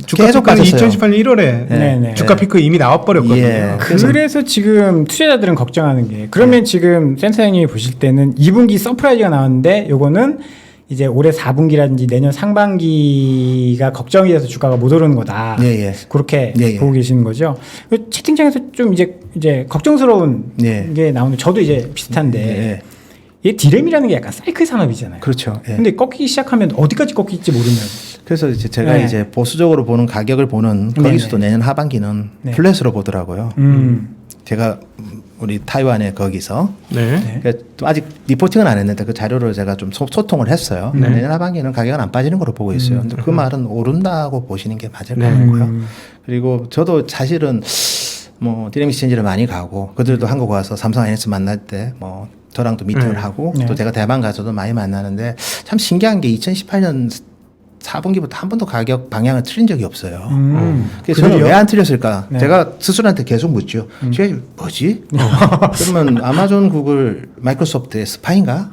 주가 계속 피크는 빠졌어요. 2018년 1월에 네네. 주가 피크 이미 나와버렸거든요. 예. 그래서 지금 투자자들은 걱정하는 게 그러면 지금 센터장님이 보실 때는 2분기 서프라이즈가 나왔는데 요거는 이제 올해 4분기라든지 내년 상반기가 걱정이 돼서 주가가 못 오르는 거다. 예, 예. 그렇게 예, 예. 보고 계시는 거죠. 채팅창에서 좀 이제 걱정스러운 예. 게 나오는데 저도 이제 비슷한데 예. 이게 디램이라는 게 약간 사이클 산업이잖아요. 그렇죠. 예. 근데 꺾이기 시작하면 어디까지 꺾일지 모르면 그래서 이제 제가 네. 이제 보수적으로 보는 가격을 보는 네네. 거기서도 내년 하반기는 네. 플랫으로 보더라고요. 제가 우리 타이완에 거기서 네. 그러니까 또 아직 리포팅은 안 했는데 그 자료를 제가 좀 소통을 했어요. 네. 내년 하반기는 가격은 안 빠지는 걸로 보고 있어요. 근데 그 말은 오른다고 보시는 게 맞을 것 네. 같고요. 그리고 저도 사실은 뭐 디램 익스체인지를 많이 가고 그들도 한국 와서 삼성 하이닉스 만날 때 뭐 저랑도 미팅을 네. 하고 네. 또 제가 대만 가서도 많이 만나는데 참 신기한 게 2018년 4분기부터 한 번도 가격 방향을 틀린 적이 없어요. 그래서 저는 그래요? 왜 안 틀렸을까? 네. 제가 스스로한테 계속 묻죠. 쟤 뭐지? 그러면 아마존, 구글, 마이크로소프트의 스파인가?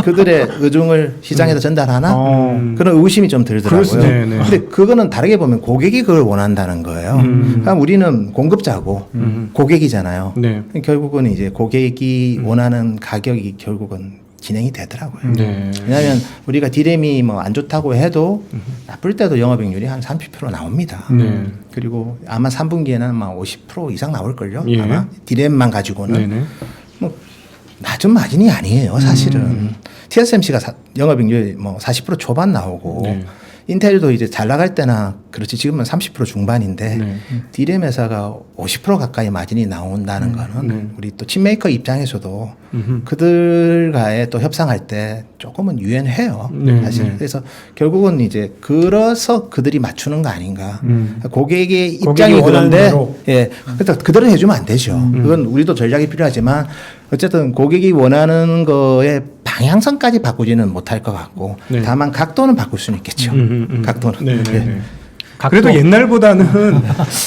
그들의 의중을 시장에서 전달하나? 그런 의구심이 좀 들더라고요. 그럴 수- 네, 네. 근데 그거는 다르게 보면 고객이 그걸 원한다는 거예요. 그러니까 우리는 공급자고 고객이잖아요. 네. 결국은 이제 고객이 원하는 가격이 결국은 진행이 되더라고요. 네. 왜냐하면 우리가 디램이 뭐 안 좋다고 해도 나쁠 때도 영업이익률이 한 30% 나옵니다. 네. 그리고 아마 3분기에는 막 50% 이상 나올걸요. 예. 아마 디램만 가지고는 네네. 뭐 낮은 마진이 아니에요, 사실은. TSMC가 영업이익률 뭐 40% 초반 나오고 네. 인텔도 이제 잘 나갈 때나 그렇지 지금은 30% 중반인데 네. 디램 회사가 50% 가까이 마진이 나온다는 거는 네. 우리 또 칩메이커 입장에서도 그들과의 또 협상할 때 조금은 유연해요. 네, 사실. 네. 그래서 결국은 이제 그래서 그들이 맞추는 거 아닌가. 고객의 고객이 입장이 원하는 그런데 대로. 예, 그러니까 그대로 해주면 안 되죠. 그건 우리도 전략이 필요하지만 어쨌든 고객이 원하는 거에 방향성까지 바꾸지는 못할 것 같고 네. 다만 각도는 바꿀 수는 있겠죠. 각도는. 네, 네, 예. 네. 그래도 옛날보다는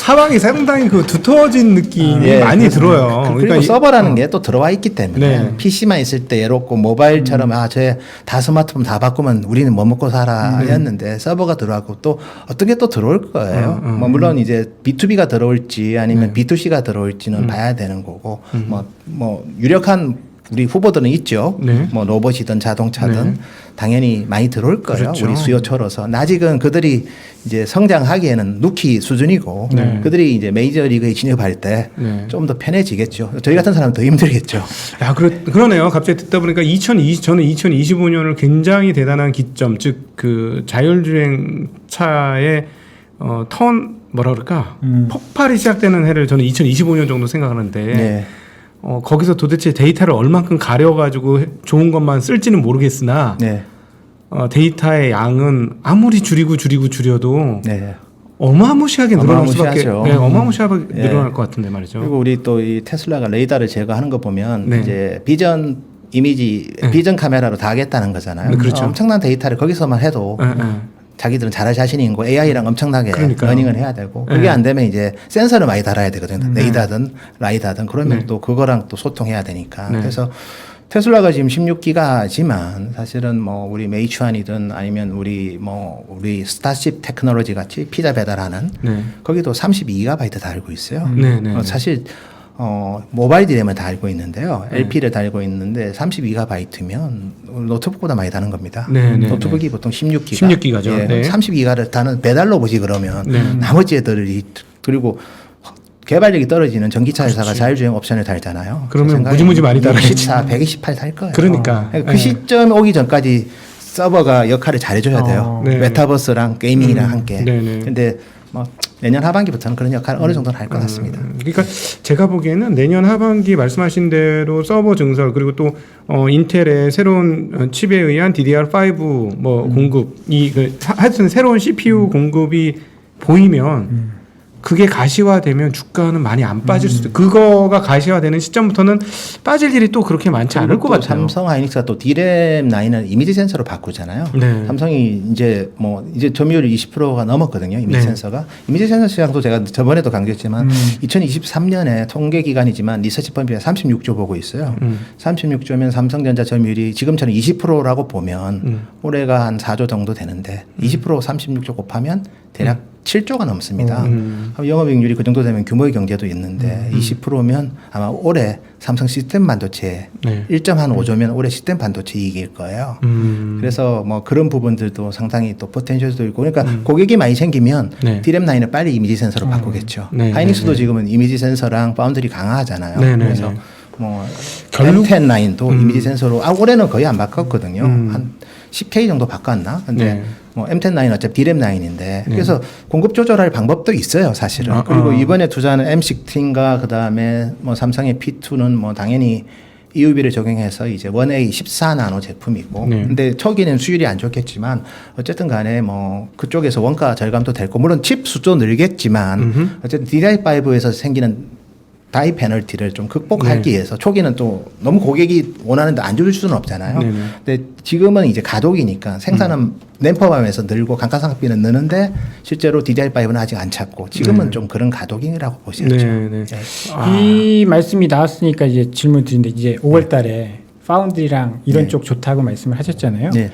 하방이 상당히 그 두터워진 느낌이 예, 많이 그래서 들어요. 그리고 그러니까 서버라는 게 또 들어와 있기 때문에 네. PC만 있을 때 예롭고 모바일처럼 저 다 스마트폰 다 바꾸면 우리는 뭐 먹고 살아였는데 서버가 들어가고 또 어떤 게 또 들어올 거예요. 뭐 물론 이제 B2B가 들어올지 아니면 B2C가 들어올지는 봐야 되는 거고 뭐 유력한 우리 후보들은 있죠. 네. 뭐 로봇이든 자동차든 네. 당연히 많이 들어올 거예요. 그렇죠. 우리 수요처로서. 아직은 그들이 이제 성장하기에는 루키 수준이고 네. 그들이 이제 메이저리그에 진입할 때 네. 좀 더 편해지겠죠. 저희 같은 사람은 더 힘들겠죠. 야, 그러네요. 갑자기 듣다 보니까 저는 2025년을 굉장히 대단한 기점, 즉 그 자율주행차의 뭐라 그럴까? 폭발이 시작되는 해를 저는 2025년 정도 생각하는데 네. 거기서 도대체 데이터를 얼만큼 가려가지고 좋은 것만 쓸지는 모르겠으나 네. 데이터의 양은 아무리 줄여도 네. 어마무시하게 늘어날 수밖에, 어마무시하죠. 네, 어마무시하게 네. 늘어날 것 같은데 말이죠. 그리고 우리 또 이 테슬라가 레이더를 제거하는 거 보면 네. 이제 비전 이미지, 비전 카메라로 다 하겠다는 거잖아요. 네, 그렇죠. 엄청난 데이터를 거기서만 해도 자기들은 잘할 자신이 있고 AI랑 엄청나게 그러니까요. 러닝을 해야 되고 네. 그게 안 되면 이제 센서를 많이 달아야 되거든요. 네. 레이더든 라이다든 그러면 네. 또 그거랑 또 소통해야 되니까. 네. 그래서 테슬라가 지금 16기가지만 사실은 뭐 우리 메이추안이든 아니면 우리 스타쉽 테크놀로지 같이 피자 배달하는 네. 거기도 32GB 달고 있어요. 네, 네, 사실 모바일 디램을 달고 있는데요. 네. LP를 달고 있는데 32GB면 노트북보다 많이 다는 겁니다. 네, 네, 노트북이 보통 16기가. 16기가죠. 예, 네. 32기가를 다는 배달 로봇이 그러면 네. 나머지 애들이 그리고 개발력이 떨어지는 전기차 회사가 그렇지. 자율주행 옵션을 달잖아요. 그러면 제 생각에 무지무지 많이 달아야지. 124, 128 달 거예요. 그러니까. 그 네. 시점 오기 전까지 서버가 역할을 잘해줘야 돼요. 네. 메타버스랑 게이밍이랑 함께. 네, 네. 근데 뭐 내년 하반기부터는 그런 역할을 어느 정도는 할 것 같습니다. 그러니까 제가 보기에는 내년 하반기 말씀하신 대로 서버 증설 그리고 또 인텔의 새로운 칩에 의한 DDR5 공급 하여튼 새로운 CPU 공급이 보이면 그게 가시화되면 주가는 많이 안 빠질 수도. 그거가 가시화되는 시점부터는 빠질 일이 또 그렇게 많지 않을 것 같아요. 삼성 하이닉스가 또 디램 라인을 이미지 센서로 바꾸잖아요. 네. 삼성이 이제 점유율이 20%가 넘었거든요. 이미지 네. 센서가. 이미지 센서 시장도 제가 저번에도 강조했지만 2023년에 통계 기간이지만 리서치 펀드에 36조 보고 있어요. 36조면 삼성전자 점유율이 지금처럼 20%라고 보면 올해가 한 4조 정도 되는데 20% 36조 곱하면 대략 7조가 넘습니다. 영업이익률이 그 정도 되면 규모의 경제도 있는데 20%면 아마 올해 삼성 시스템 반도체 네. 1.5조면 올해 시스템 반도체 이익일 거예요. 그래서 뭐 그런 부분들도 상당히 또 포텐셜도 있고 그러니까 고객이 많이 생기면 네. 디램 라인을 빨리 이미지 센서로 바꾸겠죠. 네, 하이닉스도 네, 네. 지금은 이미지 센서랑 파운드리 강화하잖아요. 네, 네, 그래서 네. 뭐 결국- M10 라인도 이미지 센서로 올해는 거의 안 바꿨거든요. 한 10K 정도 바꿨나? 근데 네. 뭐 M10 라인 어차피 디램 라인인데 그래서 공급 조절할 방법도 있어요, 사실은. 그리고 이번에 투자하는 M16인가 그다음에 뭐 삼성의 P2는 뭐 당연히 EUV를 적용해서 이제 1A 14나노 제품이고 네. 근데 초기는 수율이 안 좋겠지만 어쨌든 간에 뭐 그쪽에서 원가 절감도 될 거고 물론 칩 수도 늘겠지만 어쨌든 DDR5에서 생기는 다이 페널티를 좀 극복하기 위해서 초기는 또 너무 고객이 원하는데 안 줄 수는 없잖아요. 네네. 근데 지금은 이제 가독이니까 생산은 램퍼밤에서 늘고 감가상각비는 느는데 실제로 DDR5는 아직 안 찾고 지금은 좀 그런 가독이라고 보셔야죠. 네, 네. 이 말씀이 나왔으니까 이제 질문 드리는데 이제 5월달에 파운드리랑 이런 쪽 좋다고 말씀을 하셨잖아요. 네.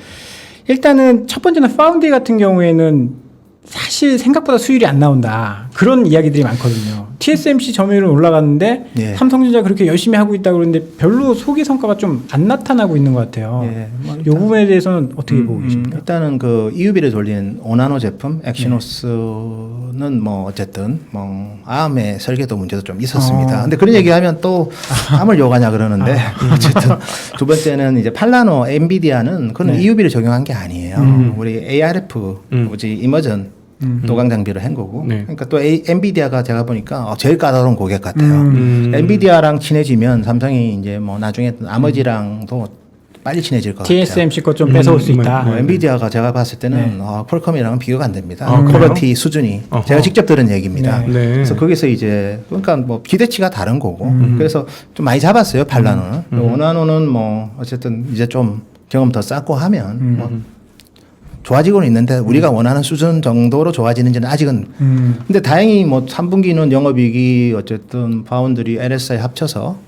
일단은 첫 번째는 파운드리 같은 경우에는 사실 생각보다 수율이 안 나온다 그런 이야기들이 많거든요. TSMC 점유율은 올라갔는데 네. 삼성전자 그렇게 열심히 하고 있다고 그러는데 별로 소개 성과가 좀 안 나타나고 있는 것 같아요. 네. 이 부분에 대해서는 어떻게 보고 계십니까? 일단은 그 EUV를 돌린 5나노 제품 엑시노스는 뭐 어쨌든 뭐 암의 설계도 문제도 좀 있었습니다. 근데 그런 얘기하면 또 암을 욕하냐 그러는데 어쨌든 두 번째는 이제 8나노 엔비디아는 그건 EUV를 적용한 게 아니에요. 우리 ARF 뭐지 이머전 도강 장비로 한 거고. 네. 그러니까 또 엔비디아가 제가 보니까 제일 까다로운 고객 같아요. 엔비디아랑 친해지면 삼성이 이제 뭐 나중에 나머지랑도 빨리 친해질 것 같아요. TSMC 거 좀 뺏어올 수 있다. 뭐 엔비디아가 제가 봤을 때는 퀄컴이랑은 비교가 안 됩니다. 그래요? 퀄리티 수준이 어허. 제가 직접 들은 얘기입니다. 네. 네. 그래서 거기서 이제 그러니까 뭐 기대치가 다른 거고 그래서 좀 많이 잡았어요 8나노는 5나노는 뭐 어쨌든 이제 좀 경험 더 쌓고 하면 뭐 좋아지고는 있는데 우리가 원하는 수준 정도로 좋아지는지는 아직은. 근데 다행히 뭐 3분기는 영업이익이 어쨌든 파운드리, LSI 합쳐서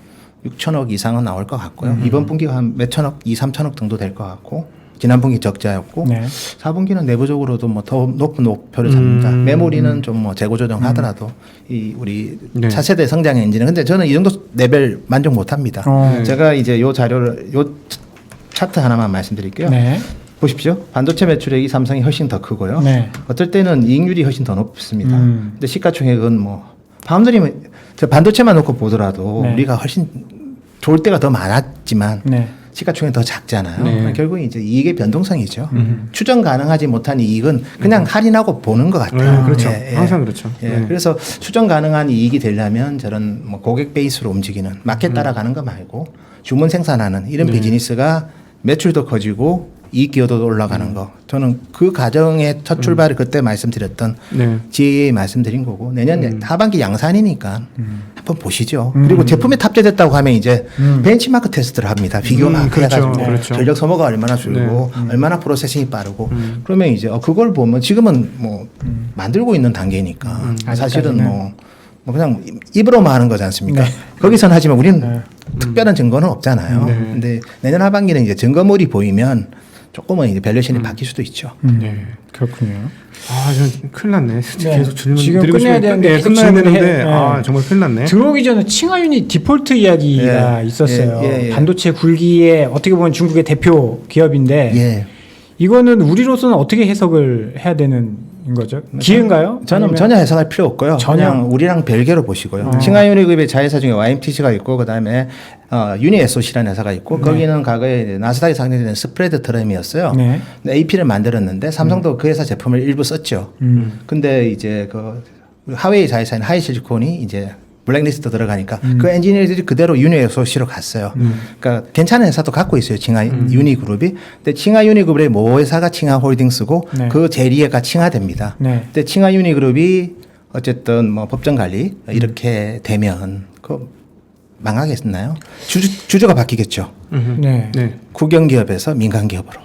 6천억 이상은 나올 것 같고요. 이번 분기가 한 몇천억, 2, 3천억 정도 될 것 같고 지난 분기 적자였고 네. 4분기는 내부적으로도 뭐 더 높은 목표를 잡니다. 메모리는 좀 뭐 재고 조정하더라도 이 우리 네. 차세대 성장 엔진은 근데 저는 이 정도 레벨 만족 못합니다. 제가 이제 요 자료를 요 차트 하나만 말씀드릴게요. 네. 보십시오. 반도체 매출액이 삼성이 훨씬 더 크고요. 네. 어떨 때는 이익률이 훨씬 더 높습니다. 근데 시가총액은 뭐 파운드리면 저 반도체만 놓고 보더라도 네. 우리가 훨씬 좋을 때가 더 많았지만 네. 시가총액이 더 작잖아요. 네. 결국 이제 이익의 변동성이죠. 추정 가능하지 못한 이익은 그냥 할인하고 보는 것 같아요. 네, 그렇죠. 예, 예. 항상 그렇죠. 예, 네. 그래서 추정 가능한 이익이 되려면 저런 뭐 고객 베이스로 움직이는 마켓 따라가는 거 말고 주문 생산하는 이런 비즈니스가 매출도 커지고 이익 기여도도 올라가는 거. 저는 그 과정의 첫 출발을 그때 말씀드렸던 네. GAA 말씀드린 거고 내년 하반기 양산이니까 한번 보시죠. 그리고 제품에 탑재됐다고 하면 이제 벤치마크 테스트를 합니다. 비교 막 그렇죠. 해가지고 그렇죠. 전력 소모가 얼마나 줄고 얼마나 프로세싱이 빠르고 그러면 이제 그걸 보면 지금은 뭐 만들고 있는 단계니까 사실은 뭐 그냥 입으로만 하는 거지 않습니까? 네. 거기선 하지만 우리는 특별한 증거는 없잖아요. 근데 내년 하반기는 이제 증거물이 보이면 조금은 이제 밸류에이션이 바뀔 수도 있죠. 네. 그렇군요. 아, 전 큰일 났네. 네. 계속 질문 지금 드리고 끝내야 싶은데 되는데 계속 끝나야 질문해. 되는데 네. 아, 정말 큰일 났네. 들어오기 전에 칭화윤이 디폴트 이야기가 예. 있었어요. 예. 반도체 굴기에 어떻게 보면 중국의 대표 기업인데 예. 이거는 우리로서는 어떻게 해석을 해야 되는 거죠? 기회인가요? 저는 아니면- 전혀 해석할 필요 없고요. 전혀? 그냥 우리랑 별개로 보시고요. 칭화유니급의 자회사 중에 YMTC가 있고 그다음에 유니에소시라는 회사가 있고 거기는 과거에 이제 나스닥에 상장된 스프레드 트램이었어요. 네. AP를 만들었는데 삼성도 그 회사 제품을 일부 썼죠. 근데 이제 그 하웨이 자회사인 하이실리콘이 이제 블랙리스트 들어가니까 그 엔지니어들이 그대로 유니에소시로 갔어요. 그러니까 괜찮은 회사도 갖고 있어요. 칭화 유니그룹이. 근데 칭화 유니그룹의 모 회사가 칭화홀딩스고 네. 그 제리에가 칭화됩니다. 네. 근데 칭화 유니그룹이 어쨌든 뭐 법정 관리 이렇게 되면 그 망하겠나요? 주주가 바뀌겠죠. 네. 네. 국영기업에서 민간기업으로.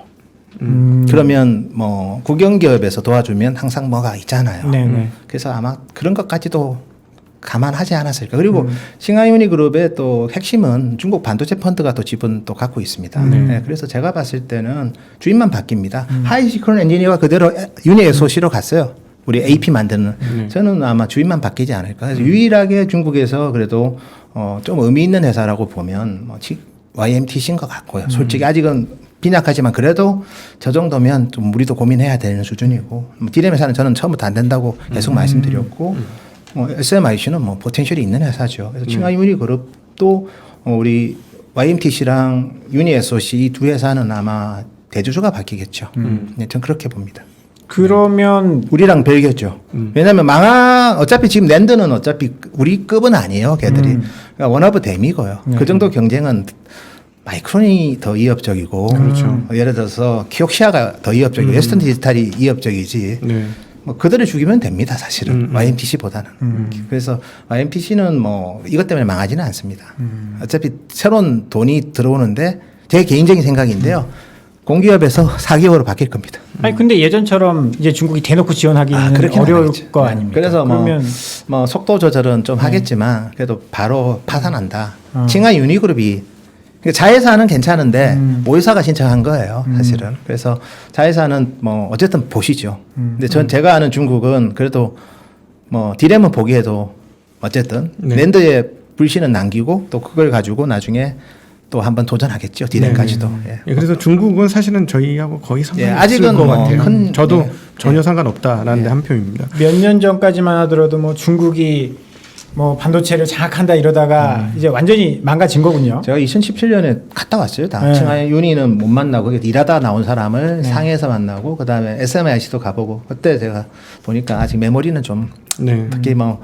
그러면 뭐 국영기업에서 도와주면 항상 뭐가 있잖아요. 네. 그래서 아마 그런 것까지도 감안하지 않았을까. 그리고 싱하유니그룹의 또 핵심은 중국 반도체 펀드가 또 지분 또 갖고 있습니다. 네, 그래서 제가 봤을 때는 주인만 바뀝니다. 하이시크론 엔지니어가 그대로 유니에소시로 갔어요. 우리 AP 만드는. 저는 아마 주인만 바뀌지 않을까. 그래서 유일하게 중국에서 그래도 좀 의미 있는 회사라고 보면 뭐 YMTC인 것 같고요. 솔직히 아직은 빈약하지만 그래도 저 정도면 좀 우리도 고민해야 되는 수준이고 디램 회사는 저는 처음부터 안 된다고 계속 말씀드렸고 SMIC는 뭐 포텐셜이 있는 회사죠. 그래서 칭화유니그룹도 우리 YMTC랑 유니에소시 이 두 회사는 아마 대주주가 바뀌겠죠. 네, 저는 그렇게 봅니다. 그러면 우리랑 별개죠. 왜냐하면 어차피 지금 랜드는 어차피 우리 급은 아니에요. 걔들이 그러니까 원어브 댐이고요. 그 정도 경쟁은 마이크론이 더 이협적이고, 예를 들어서 키옥시아가 더 이협적이고, 웨스턴 디지털이 이협적이지. 네. 뭐 그들을 죽이면 됩니다, 사실은. YMTC보다는. 그래서 YMTC는 뭐 이것 때문에 망하지는 않습니다. 어차피 새로운 돈이 들어오는데 제 개인적인 생각인데요. 공기업에서 사기업으로 바뀔 겁니다. 아니 근데 예전처럼 이제 중국이 대놓고 지원하기는 그렇게는 어려울 하겠죠. 거 네. 아닙니까? 그래서 그러면 뭐 속도 조절은 좀 하겠지만 그래도 바로 파산한다. 칭화 유니그룹이 그러니까 자회사는 괜찮은데 모회사가 신청한 거예요, 사실은. 그래서 자회사는 뭐 어쨌든 보시죠. 근데 제가 아는 중국은 그래도 뭐 디램은 보기에도 어쨌든 랜드의 불신은 남기고 또 그걸 가지고 나중에 또 한번 도전하겠죠, 디램까지도. 예. 예, 그래서 중국은 사실은 저희하고 거의 상관이 없을 아직은 것 뭐 같아요. 저도 네. 전혀 상관없다라는 데 한 표입니다. 몇 년 전까지만 하더라도 뭐 중국이 뭐 반도체를 장악한다 이러다가 이제 완전히 망가진 거군요. 제가 2017년에 갔다 왔어요. 다. 네. 칭하이 윤희는 못 만나고 일하다 나온 사람을 상해에서 만나고 그다음에 SMIC도 가보고 그때 제가 보니까 아직 메모리는 좀 네. 특히 뭐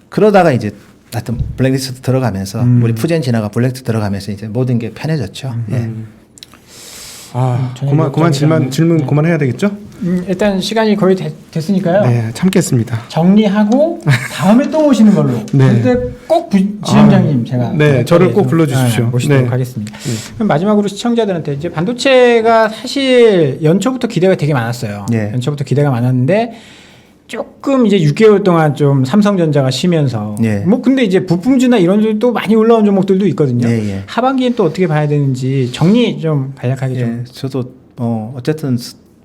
그러다가 이제 하여튼 블랙리스트 들어가면서 우리 푸젠 지나가 블랙리스트 들어가면서 이제 모든 게 편해졌죠. 예. 아, 저녁 그만 걱정이라는- 질문 그만해야 되겠죠? 일단 시간이 거의 됐으니까요. 네, 참겠습니다. 정리하고 다음에 또 모시는 걸로. 네. 그때 꼭 지점장님 제가 네, 저를 꼭 불러주십시오. 모시도록 네. 하겠습니다. 그럼 마지막으로 시청자들한테 이제 반도체가 사실 연초부터 기대가 되게 많았어요. 예. 연초부터 기대가 많았는데 조금 이제 6개월 동안 좀 삼성전자가 쉬면서 예. 뭐 근데 이제 부품주나 이런 또 많이 올라온 종목들도 있거든요. 예, 예. 하반기엔 또 어떻게 봐야 되는지 정리 좀 간략하게 좀. 예, 저도 어쨌든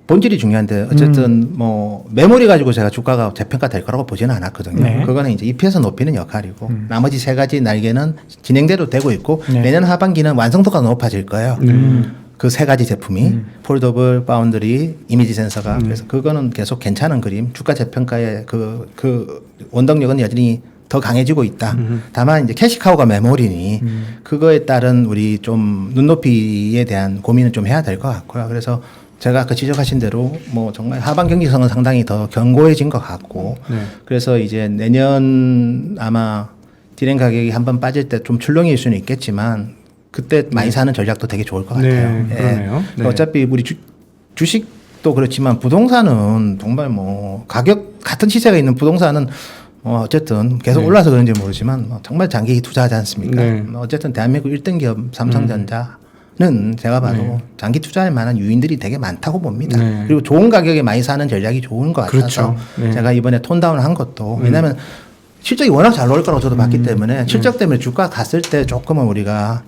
본질이 중요한데 어쨌든 뭐 메모리 가지고 제가 주가가 재평가 될 거라고 보지는 않았거든요. 네. 그거는 이제 EPS 높이는 역할이고 나머지 세 가지 날개는 진행대로 되고 있고 네. 내년 하반기는 완성도가 높아질 거예요. 그 세 가지 제품이 폴더블, 바운드리, 이미지 센서가 그래서 그거는 계속 괜찮은 그림. 주가 재평가의 그 원동력은 여전히 더 강해지고 있다. 다만 이제 캐시카우가 메모리니 그거에 따른 우리 좀 눈높이에 대한 고민을 좀 해야 될 것 같고요. 그래서 제가 아까 지적하신 대로 뭐 정말 하반 경기성은 상당히 더 견고해진 것 같고 그래서 이제 내년 아마 디램 가격이 한번 빠질 때 좀 출렁일 수는 있겠지만 그때 많이 사는 전략도 되게 좋을 것 같아요. 네, 그러네요. 네. 어차피 우리 주식도 그렇지만 부동산은 정말 뭐 가격 같은 시세가 있는 부동산은 어쨌든 계속 올라서 그런지 모르지만 뭐 정말 장기 투자하지 않습니까? 네. 어쨌든 대한민국 1등 기업 삼성전자는 제가 봐도 장기 투자할 만한 유인들이 되게 많다고 봅니다. 네. 그리고 좋은 가격에 많이 사는 전략이 좋은 것 같아서 그렇죠. 네. 제가 이번에 톤다운 한 것도 왜냐하면 실적이 워낙 잘 나올 거라고 저도 봤기 때문에 실적 때문에 주가 갔을 때 조금은 우리가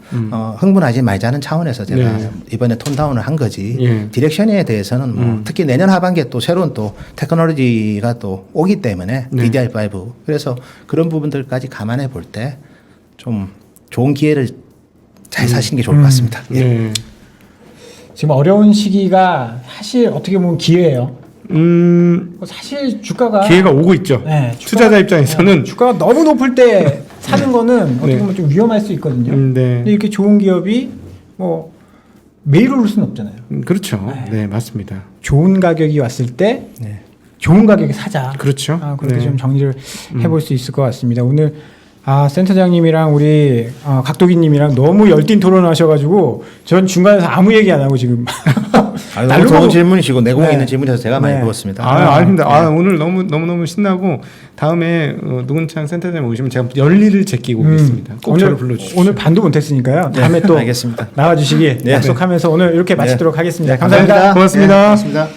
흥분하지 말자는 차원에서 제가 네. 이번에 톤다운을 한 거지 예. 디렉션에 대해서는 뭐 특히 내년 하반기에 또 새로운 또 테크놀로지가 또 오기 때문에 네. DDR5 그래서 그런 부분들까지 감안해 볼 때 좀 좋은 기회를 잘 사시는 게 좋을 것 같습니다. 예. 네. 지금 어려운 시기가 사실 어떻게 보면 기회예요. 사실 주가가 기회가 오고 있죠. 네, 투자자 입장에서는 주가가 너무 높을 때 사는 거는 어떻게 보면 좀 위험할 수 있거든요. 네. 근데 이렇게 좋은 기업이 뭐 매일 오를 수는 없잖아요. 그렇죠. 네, 맞습니다. 좋은 가격이 왔을 때 네. 좋은 가격에 사자. 그렇죠. 그렇게 네. 좀 정리를 해볼 수 있을 것 같습니다. 오늘 센터장님이랑 우리 각도기님이랑 너무 열띤 토론하셔가지고 전 중간에서 아무 얘기 안 하고 지금 너무 날로 좋은 먹- 질문이시고 내공 네. 있는 질문이라서 제가 많이 네. 배웠습니다. 아닙니다. 오늘 너무 신나고 다음에 누군찬 센터장님 오시면 제가 열리를 제끼고 오겠습니다. 꼭 저를 불러주십시오. 오늘 반도 못했으니까요. 다음에 또 알겠습니다. 나와주시기 네. 약속하면서 오늘 이렇게 마치도록 하겠습니다. 네, 감사합니다. 고맙습니다. 네, 고맙습니다.